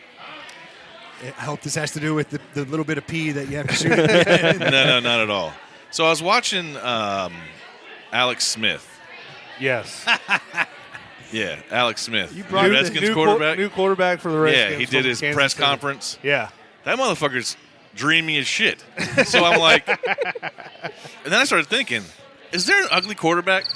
I hope this has to do with the little bit of pee that you have to shoot. No, not at all. So I was watching Alex Smith. Yes. Yeah, Alex Smith. You brought the Redskins new quarterback. New quarterback for the Redskins. Yeah, he did from his Kansas press City. conference. Yeah. That motherfucker's dreamy as shit. So I'm like, and then I started thinking, is there an ugly quarterback?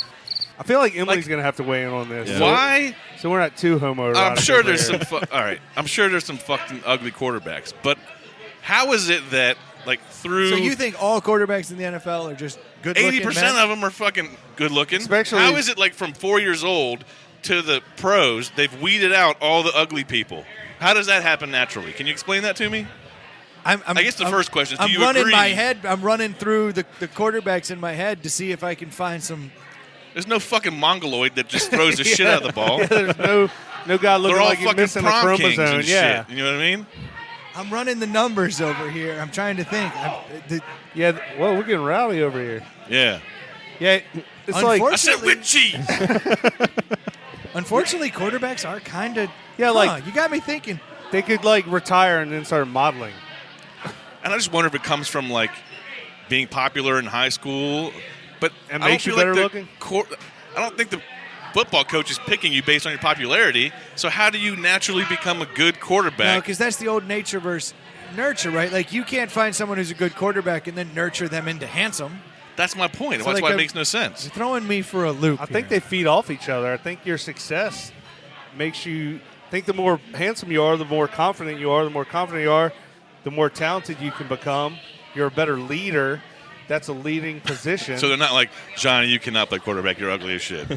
I feel like Emily's going to have to weigh in on this. Yeah. Why? So we're not too homoerotic. I'm sure over there's here. some. All right, I'm sure there's some fucking ugly quarterbacks. But how is it that like through So you think all quarterbacks in the NFL are just good? 80% of them are fucking good looking? Especially- how is it like from 4 years old to the pros, they've weeded out all the ugly people? How does that happen naturally? Can you explain that to me? I guess the first question is, do I'm you running agree? my head. I'm running through the quarterbacks in my head to see if I can find some. There's no fucking mongoloid that just throws the shit out of the ball. Yeah, there's no guy looking They're all like he's fucking missing a prom kings chromosome. and Yeah. shit. You know what I mean? I'm running the numbers over here. I'm trying to think. Yeah. Well, we're getting rowdy over here. Yeah. Yeah. It's like I said with cheese. Unfortunately, quarterbacks are kind of. Yeah, like- you got me thinking. they could like retire and then start modeling. And I just wonder if it comes from like being popular in high school, but And I don't makes you feel like better the looking? I don't think the football coach is picking you based on your popularity. So how do you naturally become a good No, quarterback? because that's the old nature versus nurture, right? Like you can't find someone who's a good quarterback and then nurture them into handsome. That's my point. So That's like why it a- makes no sense. You're throwing me for a loop. I think here. they feed off each other. I think your success makes you think the more handsome you are, the more confident you are. The more confident you are, the more talented you can become. You're a better leader. That's a leading position. So they're not like, Johnny, you cannot play quarterback. You're ugly as shit.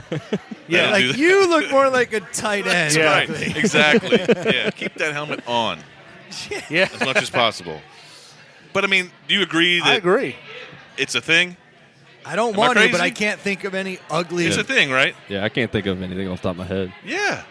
yeah, don't like do that. you look more like a tight end. That's Yeah. right. Buckley. Exactly. Yeah. Keep that helmet on yeah. as much as possible. But I mean, do you agree that I agree. it's a thing? I don't Am I want to, but crazy? I can't think of any ugly. It's a thing, right? Yeah, I can't think of anything off the top of my head. Yeah.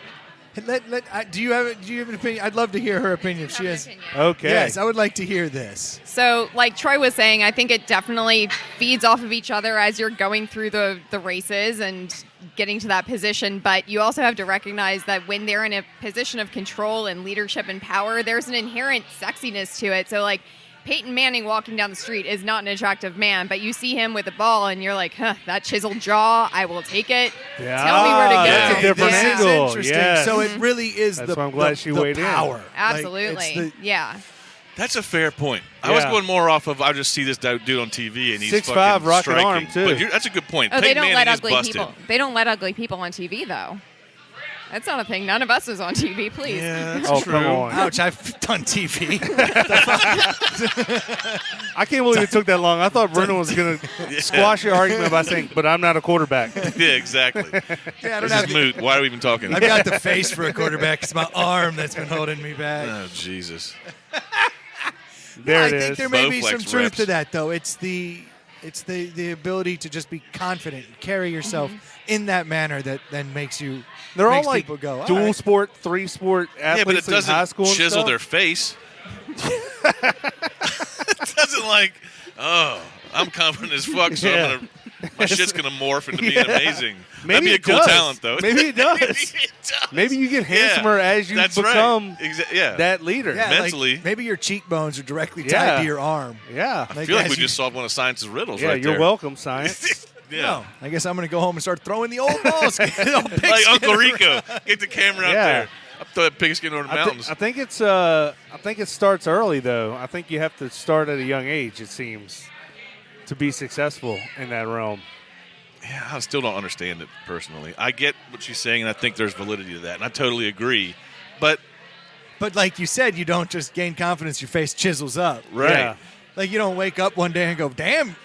Do you have an opinion? I'd love to hear her opinion if she has. Okay. Yes, I would like to hear this. So, like Troy was saying, I think it definitely feeds off of each other as you're going through the races and getting to that position. But you also have to recognize that when they're in a position of control and leadership and power, there's an inherent sexiness to it. So, like, Peyton Manning walking down the street is not an attractive man, but you see him with the ball and you're like, huh, that chiseled jaw, I will take it. Yeah. Tell me where to go. That's a different This is angle. interesting. Yes. So it really is That's the, why I'm glad the, she the weighed in. power. Like, Absolutely. it's the- Yeah. That's a fair point. I was Yeah. going more off of I just see this dude on TV and he's 6'5", fucking rocket striking. arm, too. But that's a good point. Oh, they Peyton don't let Manning is ugly busted. people. They don't let ugly people on TV though. That's not a thing. None of us is on TV, please. Yeah, that's Oh, true. come on. Ouch! I've done TV. I can't believe it took that long. I thought Brennan was going to squash your argument by saying, but I'm not a quarterback. Yeah, exactly. Yeah, I don't This have is the, moot. Why are we even talking? I've got the face for a quarterback. It's my arm that's been holding me back. Oh, Jesus. There I it think is. there may be Bowflex some truth reps. to that, though. It's the ability to just be confident and carry yourself in that manner that then makes They're all makes like people go, all dual right. sport, 3-sport athletes Yeah, but it in high doesn't school and chisel stuff. their face. It doesn't like, oh, I'm confident as fuck, so Yeah. my shit's going to morph into being amazing. Maybe That'd be a it cool does. talent, though. Maybe it does. Maybe it does. Maybe you get handsomer as you That's become right. Yeah. that leader. Yeah, like, mentally. maybe your cheekbones are directly tied Yeah. to your arm. Yeah. I feel like as we you- just solved one of Science's riddles Yeah, right you're there. welcome, science. Yeah. No, I guess I'm going to go home and start throwing the old balls. Like Uncle Rico. Get the camera out Yeah. there. I'll throw that pigskin over the mountains. I think it starts early though. I think you have to start at a young age, it seems, to be successful in that realm. Yeah, I still don't understand it personally. I get what she's saying, and I think there's validity to that, and I totally agree. But But like you said, you don't just gain confidence, your face chisels up. right, Yeah. Like you don't wake up one day and go, damn,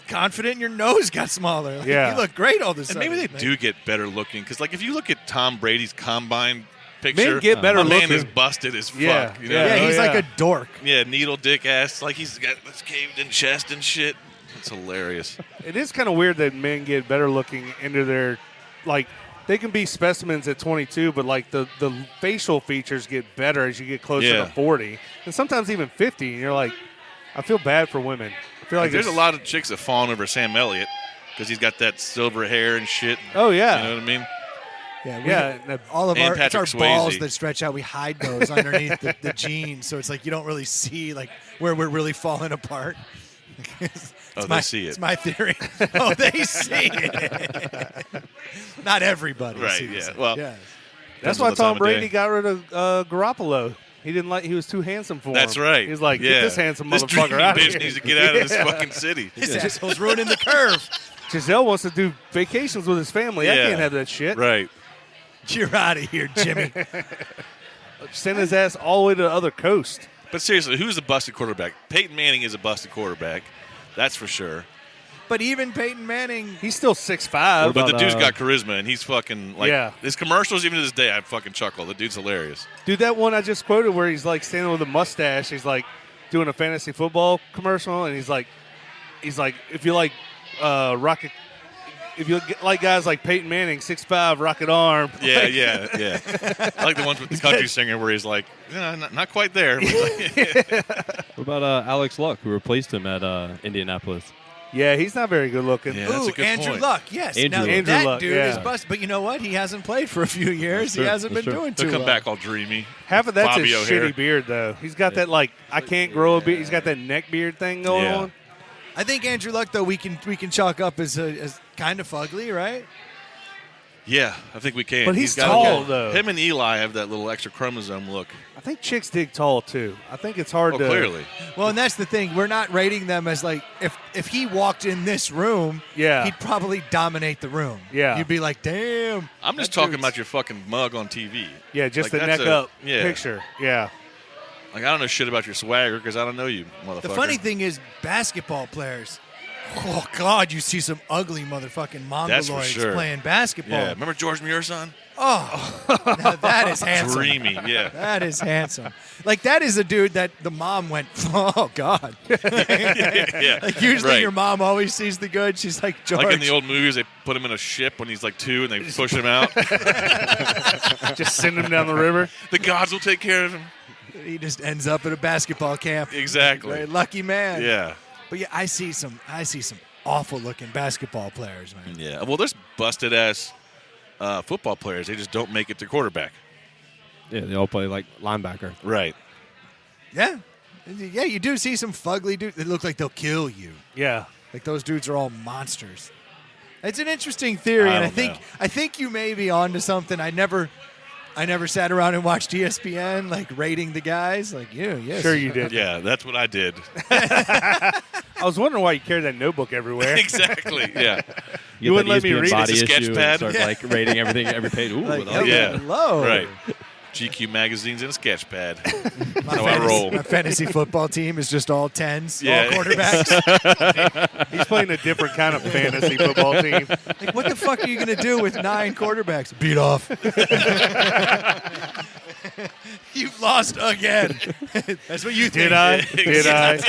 confident your nose got smaller. Like, Yeah. You look great all of a and sudden. maybe they Like, do get better looking because, like, if you look at Tom Brady's combine picture, Men get better my man looking. is busted as fuck. Yeah, You know? yeah. Yeah, he's Oh, like yeah. a dork. Yeah, needle dick ass. Like he's got this caved in chest and shit. It's hilarious. It is kind of weird that men get better looking into their, like, they can be specimens at 22, but like the facial features get better as you get closer Yeah. to 40, and sometimes even 50. And you're like, I feel bad for women. I feel like There's a it's- lot of chicks that fawn over Sam Elliott because he's got that silver hair and shit. Oh yeah, You know what I mean? Yeah, yeah. all of And our, it's our Patrick balls Swayze. that stretch out. We hide those underneath the jeans, so it's like you don't really see like where we're really falling apart. It's Oh, my, they see it. It's my theory. Oh, they see it. Not everybody. Right, sees yeah. it. Well, yeah. That's Depends why on the time Tom of Brady day. got rid of Garoppolo. He didn't like. He was too handsome for him. That's right. He's like, yeah. get this handsome this motherfucker dreamy out of bitch here. needs to get out of this fucking city. This asshole's ruining the curve. Giselle wants to do vacations with his family. I Yeah. can't have that shit. Right. You're out of here, Jimmy. Send his ass all the way to the other coast. But seriously, who's the busted quarterback? Peyton Manning is a busted quarterback. That's for sure. But even Peyton Manning, He's still 6'5". But the about, dude's got charisma, and he's fucking, like, Yeah. his commercials, even to this day, I fucking chuckle. The dude's hilarious. Dude, that one I just quoted where he's like standing with a mustache. He's like doing a fantasy football commercial, and he's like, if you like rocket, if you like guys like Peyton Manning, 6'5", rocket arm. Yeah, Like, yeah. I like the ones with the country singer where he's like, not quite there. What about Alex Luck, who replaced him at Indianapolis? yeah, he's not very good looking. Yeah. That's ooh, a good Andrew point. Luck. Yes, Andrew now Luck. Andrew that Luck, dude yeah. is busted. But you know what? He hasn't played for a few years. true. He hasn't That's been true. doing too He'll come well. back all dreamy. Half of that's his Fabio shitty hair. beard, though. He's got that like I can't grow a beard. He's got that neck beard thing going Yeah. on. I think Andrew Luck, though, we can chalk up as kind of fugly, right? Yeah, I think we can. But he's got tall, though. Him and Eli have that little extra chromosome look. I think chicks dig tall too. I think it's hard Oh, to clearly. Well, and that's the thing. We're not rating them as like if he walked in this room, Yeah. he'd probably dominate the room. Yeah. You'd be like, damn. I'm just that talking dude's- about your fucking mug on TV. Yeah, just Like, the that's neck a- up yeah. picture. Yeah. Like, I don't know shit about your swagger because I don't know you, motherfucker. The funny thing is, basketball players. Oh God, you see some ugly motherfucking That's for mongoloids sure. playing basketball. Yeah, remember George Muir's son? Oh, now that is handsome. Dreamy, yeah. That is handsome. Like that is a dude that the mom went, oh God. Yeah. Like usually Right. your mom always sees the good. She's like, George. Like in the old movies, they put him in a ship when he's like 2 and they push him out. Just send him down the river. The gods will take care of him. He just ends up at a basketball camp. Exactly. Very lucky man. Yeah. But yeah, I see some awful looking basketball players, man. Yeah. Well, there's busted ass football players. They just don't make it to quarterback. Yeah, they all play like linebacker. Right. Yeah. Yeah, you do see some fugly dudes that look like they'll kill you. Yeah. Like those dudes are all monsters. It's an interesting theory, I and don't know. I think you may be onto something. I never sat around and watched ESPN like rating the guys. Like yes. Sure you did. Yeah, that's what I did. I was wondering why you carry that notebook everywhere. Exactly. Yeah. You wouldn't let me ESPN read it. body It's a sketch issue pad. and start like rating everything every page. Ooh, Like, I like yeah. that. hello. Right. GQ magazines and a sketch pad. My How I roll. My fantasy football team is just all 10s, Yeah. all quarterbacks. He's playing a different kind of fantasy football team. Like, what the fuck are you going to do with 9 quarterbacks? Beat off. You've lost again. That's what you think. Did I? Did I?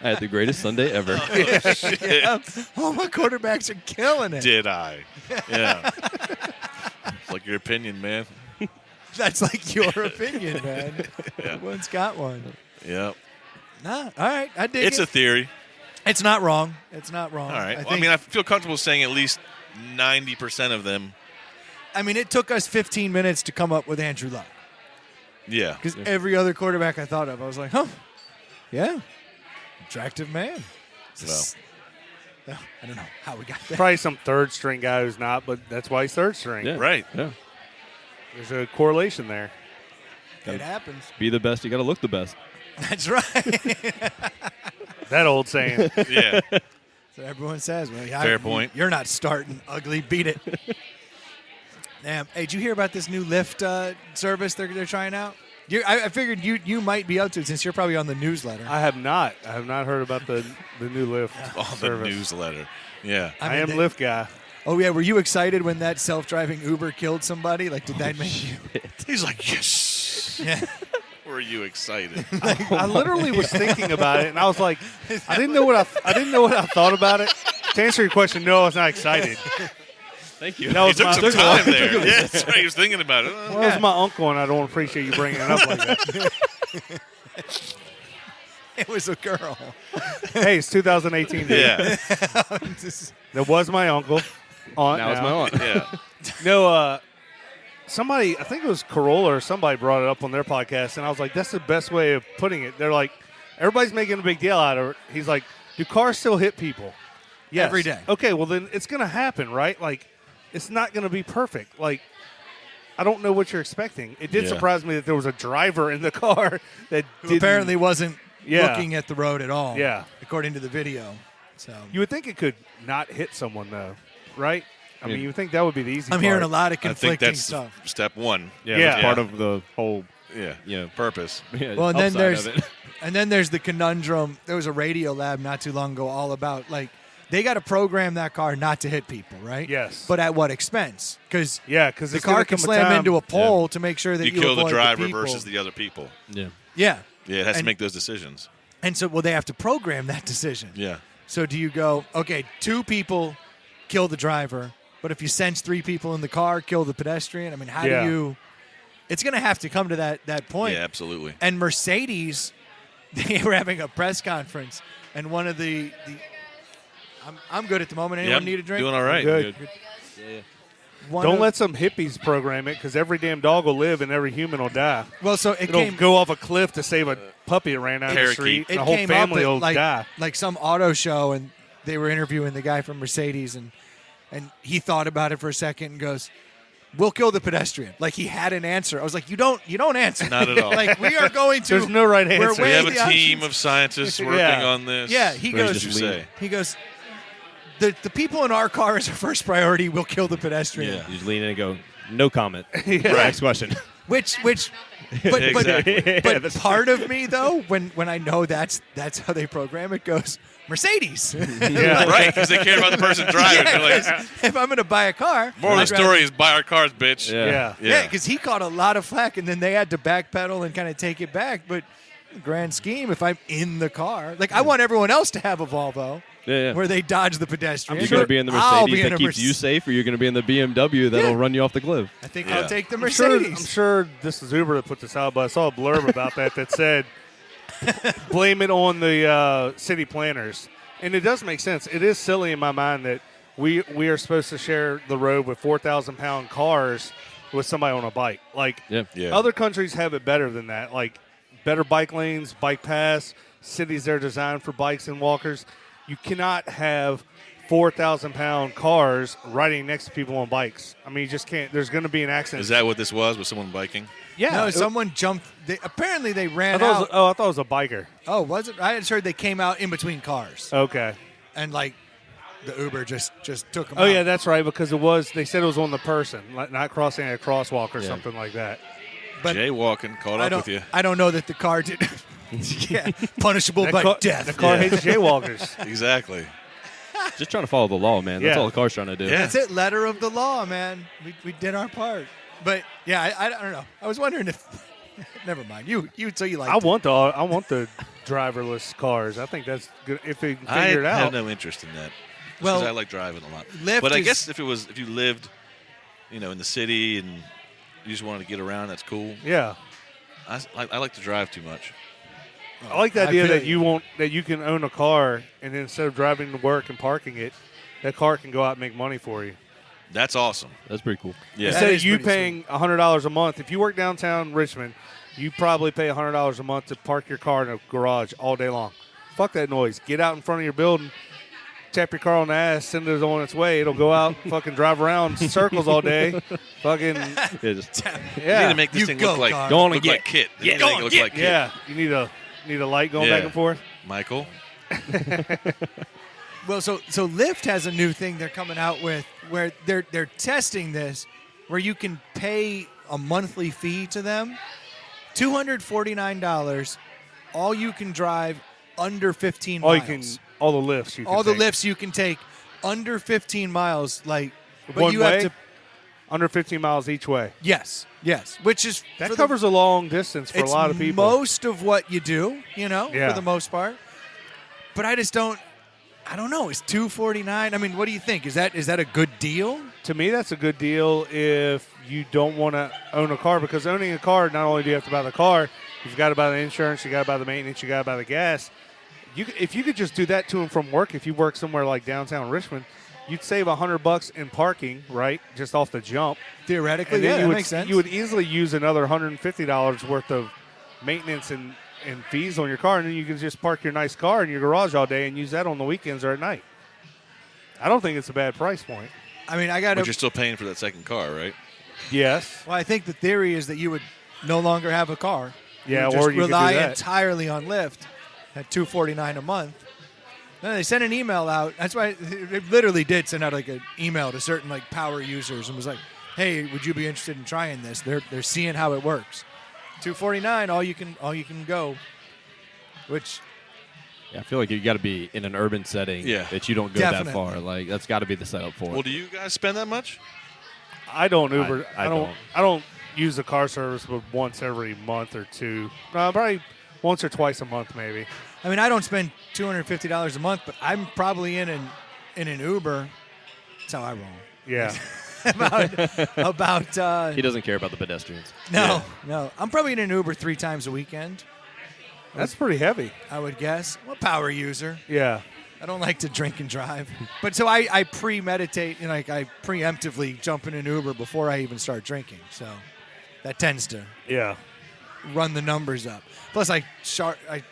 I had the greatest Sunday ever. Yeah. Oh, my quarterbacks are killing it. Did I? Yeah. It's like your opinion, man. That's like your opinion, man. Yeah. Everyone's got one. Yep. Nah, all right. I dig It's it. a theory. It's not wrong. It's not wrong. All right. I Well, I mean, I feel comfortable saying at least 90% of them. it took us 15 minutes to come up with Andrew Luck. Yeah. Because every other quarterback I thought of, I was like, yeah, attractive man. Well, I don't know how we got there. Probably some third string guy who's not, but that's why he's third string. Yeah. right. Yeah. There's a correlation there. It happens. Be the best. You got to look the best. That's right. That old saying. Yeah. So everyone says, well, yeah, Fair point. You're not starting. Ugly. Beat it. Damn. Hey, did you hear about this new Lyft service they're trying out? I figured you might be up to it since you're probably on the newsletter. I have not heard about the new Lyft Oh, the service. newsletter. Yeah. I am Lyft guy. Oh, yeah. Were you excited when that self-driving Uber killed somebody? Like, did that make you? He's like, yes. Yeah. Were you excited? I literally was thinking about it, and I was like, I didn't know what I thought about it. To answer your question, no, I was not excited. Thank you. That He was took my, some time there. Yeah, that's right. He was thinking about it. well, that was my uncle, and I don't appreciate you bringing it up like that. It was a girl. Hey, it's 2018. Dude. Yeah. That was my uncle. Aunt Now it's my aunt. Yeah. No, somebody, I think it was Corolla or somebody brought it up on their podcast, and I was like, that's the best way of putting it. They're like, everybody's making a big deal out of it. He's like, do cars still hit people? Yes. Every day. Okay, well, then it's going to happen, right? Like, it's not going to be perfect. Like, I don't know what you're expecting. It did Yeah. surprise me that there was a driver in the car that Who apparently wasn't Yeah. looking at the road at all. Yeah. According to the video. So You would think it could not hit someone, though, right? I mean, you would think that would be the easy I'm part. hearing a lot of I think conflicting that's stuff. step one. Yeah, Yeah. that's part of the whole Yeah. Purpose. Well, and then upside there's of it. and then there's the conundrum. There was a Radio Lab not too long ago all about like they got to program that car not to hit people, right? Yes. But at what expense? Because Yeah, because the car can slam into a pole to make sure that you kill the avoid driver people. versus the other people. Yeah. Yeah. Yeah, it has to And- make those decisions. And so, well, they have to program that decision. Yeah. So do you go, okay, 2 people kill the driver, but if you sense 3 people in the car, kill the pedestrian? I mean, how Yeah. do you – it's going to have to come to that point. Yeah, absolutely. And Mercedes, they were having a press conference, and one of the I'm good at the moment. Anyone Yep, need a drink? Doing all right. Good. One Don't of- let some hippies program it, because every damn dog will live and every human will die. Well, so it It'll came go off a cliff to save a puppy that ran out of the Parakeet. street. it And the whole came family up will at, like, die. like some auto show, and they were interviewing the guy from Mercedes, and he thought about it for a second and goes, "We'll kill the pedestrian." Like he had an answer. I was like, "You don't answer." Not at all. Like we are going to. There's no right we're answer. We weighing have a the team options. of scientists working Yeah. on this. Yeah, he What goes. did you say? He goes. The people in our car is our first priority. We'll kill the pedestrian. Yeah. You just lean in and go, no comment. Right. Next question. But Exactly. but part of me though, when I know that's how they program it, goes Mercedes. Yeah. Right, because they care about the person driving. Yeah, They're like, 'cause if I'm going to buy a car, moral of I'd the rather- story is buy our cars, bitch. Yeah. Yeah, because he caught a lot of flack, and then they had to backpedal and kind of take it back. But in the grand scheme, if I'm in the car, like I want everyone else to have a Volvo Yeah. where they dodge the pedestrian. You're going to be in the I'll Mercedes be in that a keeps you safe, or you're going to be in the BMW that'll Yeah. run you off the cliff. I think Yeah. I'll take the I'm sure Mercedes. this is Uber that put this out, but I saw a blurb about that said, blame it on the city planners. And it does make sense. It is silly in my mind that we are supposed to share the road with 4,000-pound cars with somebody on a bike. Like, Yeah. Yeah. other countries have it better than that. Like, better bike lanes, bike paths, cities that are designed for bikes and walkers. You cannot have 4,000-pound cars riding next to people on bikes. I mean, you just can't. There's going to be an accident. Is that what this was? Was someone biking? Yeah. No, it- someone jumped. Apparently, they I ran thought, it out. was, I thought it was a biker. Oh, was it? I had heard they came out in between cars, Okay. and like the Uber just took them. Oh, out. yeah, that's right, because they said it was on the person, like not crossing a crosswalk or something like that. But Jaywalking caught I up with you. don't know that the car did. Yeah, punishable by death. The car Yeah. hates jaywalkers. Exactly. Just trying to follow the law, man. That's Yeah. all the car's trying to do. Yeah. That's it. Letter of the law, man. We did our part. But yeah, I don't know. I was wondering if. Never mind. So you like? I want the driverless cars. I think that's good if they can figure it out. I have no interest in that. Well, Because I like driving a lot. Lyft But I is- guess if you lived, in the city and you just wanted to get around, that's cool. Yeah. I like to drive too much. I like the I idea feel that you can own a car and then instead of driving to work and parking it, that car can go out and make money for you. That's awesome. That's pretty cool. Yeah. That Instead of is you pretty paying $100 a month, if you work downtown Richmond, you probably pay $100 a month to park your car in a garage all day long. Fuck that noise. Get out in front of your building, tap your car on the ass, send it on its way. It'll go out, fucking drive around in circles all day. Fucking Yeah, just You need yeah, to make this You thing go, look like car. Go on and look get. like Kit. Yeah, You go make on, it look get. like Kit. yeah. You need a light going Yeah. back and forth. Michael. Well, so Lyft has a new thing they're coming out with where they're testing this, where you can pay a monthly fee to them, $249. All you can drive under 15 All miles. you can, all the lifts you can all the take. lifts you can take under 15 miles. Like, but One you way? have to. Under 15 miles each way. Yes, which is That for covers a long distance for a it's lot of people. most of what you do, Yeah. for the most part. But I just don't. I don't know. It's $249. I mean, what do you think? Is that a good deal? To me, that's a good deal if you don't want to own a car, because owning a car, not only do you have to buy the car, you've got to buy the insurance, you got to buy the maintenance, you got to buy the gas. If you could just do that to and from work, if you work somewhere like downtown Richmond, you'd save $100 in parking, right, just off the jump. Theoretically, And then yeah, you that would, makes sense. You would easily use another $150 worth of maintenance and fees on your car, and then you can just park your nice car in your garage all day and use that on the weekends or at night. I don't think it's a bad price point. I mean, I got But you're to. still paying for that second car, right? Yes. Well, I think the theory is that you would no longer have a car. Yeah, you would just or you could do rely that. entirely on Lyft at $249 a month. Then they sent an email out. That's why they literally did send out like an email to certain like power users and was like, "Hey, would you be interested in trying this?" They're seeing how it works. $249, all you can go. Which Yeah, I feel like you got to be in an urban setting Yeah. that you don't go Definitely. that far. Like that's got to be the setup for Well, it. do you guys spend that much? I don't Uber. I I don't use the car service but once every month or two. No, probably once or twice a month, maybe. I mean, I don't spend $250 a month, but I'm probably in an Uber. That's how I roll. Yeah. About He doesn't care about the pedestrians. no. I'm probably in an Uber 3 times a weekend. That's pretty heavy. I would guess. I'm a power user. Yeah. I don't like to drink and drive. But so I premeditate, like I preemptively jump in an Uber before I even start drinking. So that tends to Yeah. run the numbers up. Plus I shart in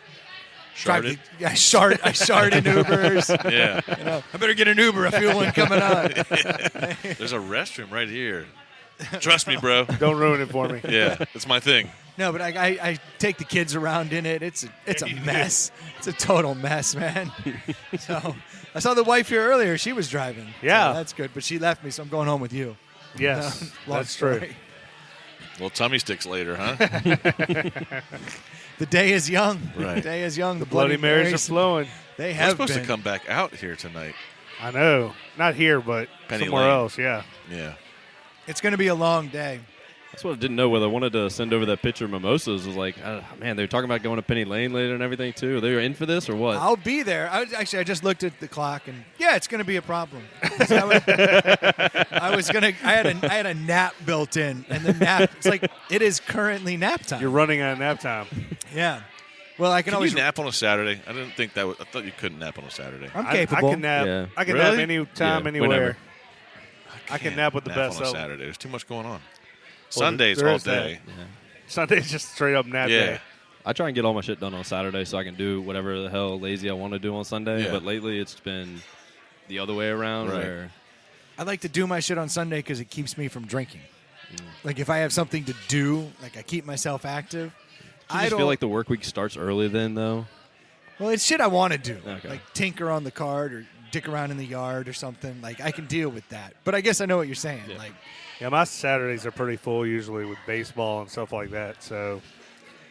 Ubers. Yeah. I better get an Uber. I feel one coming on. There's a restroom right here. Trust me, bro. Don't ruin it for me. Yeah, it's my thing. No, but I take the kids around in it. It's a mess. It's a total mess, man. So I saw the wife here earlier. She was driving. Yeah. So that's good. But she left me, so I'm going home with you. Yes. Long That's true. story. Little tummy sticks later, huh? The day is young. Right. The day is young. The Bloody Marys are flowing. They We're have supposed been. to come back out here tonight. I know. Not here, but Penny somewhere Lane. else. Yeah. Yeah. It's going to be a long day. That's what I didn't know whether I wanted to send over that picture of mimosas. Was like, man, they were talking about going to Penny Lane later and everything too. Are they in for this or what? I'll be there. I just looked at the clock and yeah, it's going to be a problem. So I had a nap built in, and the nap. It's like it is currently nap time. You're running out of nap time. Yeah. Well, I can Can always you nap on a Saturday? I didn't think that. I thought you couldn't nap on a Saturday. I'm I capable. can nap. Yeah. I can Really? nap any time, Yeah, anywhere. whenever. I can nap with the best on a of 'em. Saturday. There's too much going on. Sundays there all is that. day. Sunday's just straight up nap Yeah. day. I try and get all my shit done on Saturday so I can do whatever the hell lazy I want to do on Sunday. Yeah. But lately it's been the other way around Right. where I like to do my shit on Sunday because it keeps me from drinking. Like if I have something to do, like I keep myself active. I just feel like the work week starts early then though. Well, it's shit I want to do, Okay. like tinker on the card or dick around in the yard or something. Like I can deal with that. But I guess I know what you're saying. Yeah. Like Yeah, my Saturdays are pretty full usually with baseball and stuff like that. So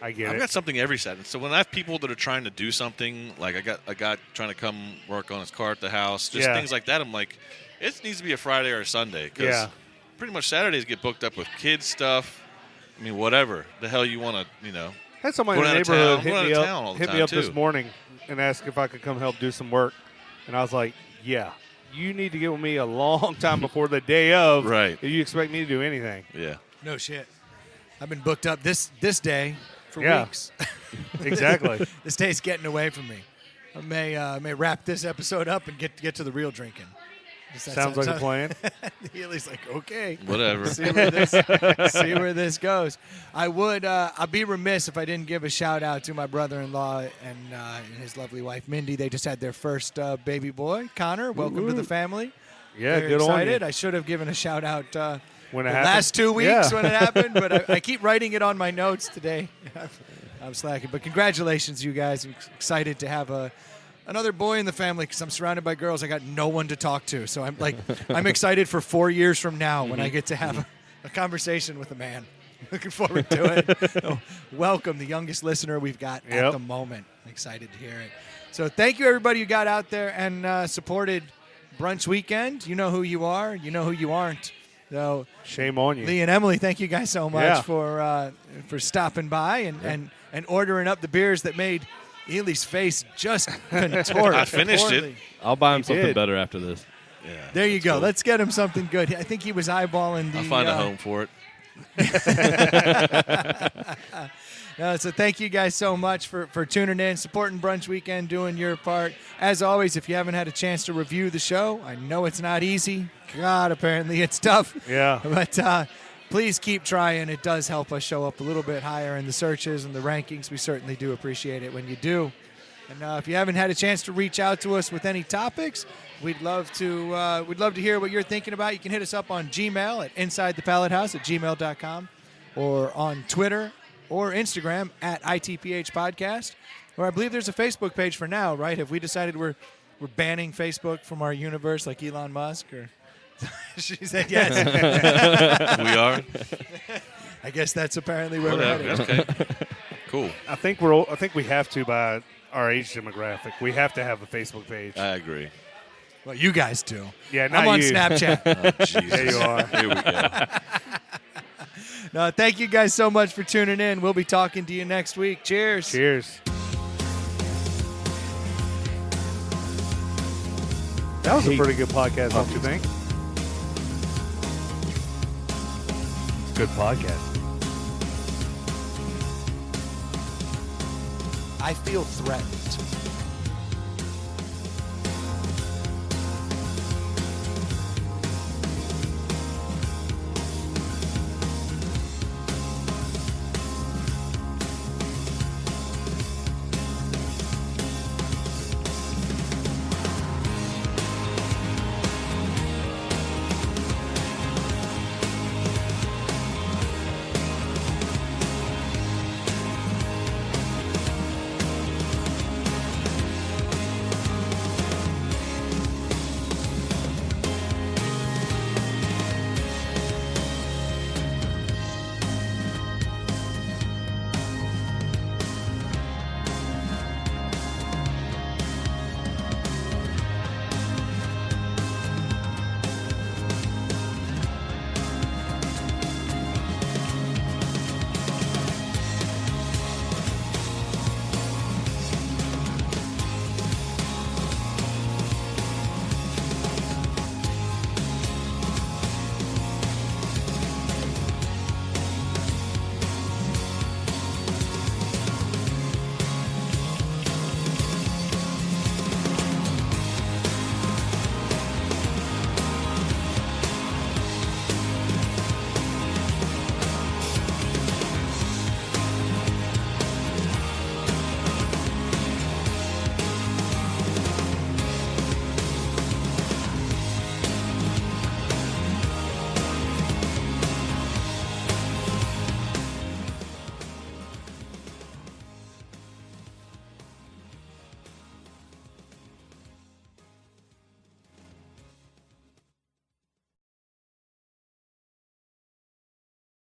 I get I've it. got something every Saturday. So when I have people that are trying to do something, like I got a guy trying to come work on his car at the house, just Yeah. things like that, I'm like, it needs to be a Friday or a Sunday. 'cause Yeah. pretty much Saturdays get booked up with kids stuff. I mean, whatever the hell you want to, Had somebody in Going the out of neighborhood town- going out of town all the hit me time, up this too. morning and ask if I could come help do some work. And I was like, yeah, you need to get with me a long time before the day of. Right. If you expect me to do anything. Yeah. No shit. I've been booked up this day for Yeah. weeks. Exactly. This day's getting away from me. I may wrap this episode up and get to the real drinking. Sounds like a plan. Healy's like, okay. Whatever. see where this goes. I'd be remiss if I didn't give a shout out to my brother-in-law and his lovely wife Mindy. They just had their first baby boy, Connor. Welcome to the family. Yeah, Very good excited. on you. I should have given a shout out When it the happened? last 2 weeks Yeah. when it happened, but I keep writing it on my notes today. I'm slacking, but congratulations, you guys. I'm excited to have another boy in the family because I'm surrounded by girls. I got no one to talk to, so I'm excited for 4 years from now when I get to have a conversation with a man. Looking forward to it. So, welcome, the youngest listener we've got at Yep. the moment. I'm excited to hear it. So thank you, everybody who got out there and supported Brunch Weekend. You know who you are. You know who you aren't. So Shame on you. Lee and Emily, thank you guys so much Yeah. for stopping by and ordering up the beers that made Ely's face just contort. I finished it. poorly. I'll buy him something did. better after this. Yeah. There you that's go. cool. Let's get him something good. I think he was eyeballing the. I'll find a home for it. So thank you guys so much for tuning in, supporting Brunch Weekend, doing your part. As always, if you haven't had a chance to review the show, I know it's not easy. God, apparently it's tough. Yeah. But please keep trying. It does help us show up a little bit higher in the searches and the rankings. We certainly do appreciate it when you do. And if you haven't had a chance to reach out to us with any topics, we'd love to hear what you're thinking about. You can hit us up on Gmail at insidethepallethouse@gmail.com or on Twitter or Instagram at ITPH Podcast. Or I believe there's a Facebook page for now, right? Have we decided we're banning Facebook from our universe like Elon Musk? Or she said yes. We are. I guess that's apparently where we're Whatever. headed. Okay. Cool. I think we have to by our age demographic. We have to have a Facebook page. I agree. Well, you guys do. Yeah, not I'm on you. Snapchat. Oh, Jesus. There you are. Here we go. No, thank you guys so much for tuning in. We'll be talking to you next week. Cheers. Cheers. That was a pretty good podcast, don't you think? Good podcast. I feel threatened.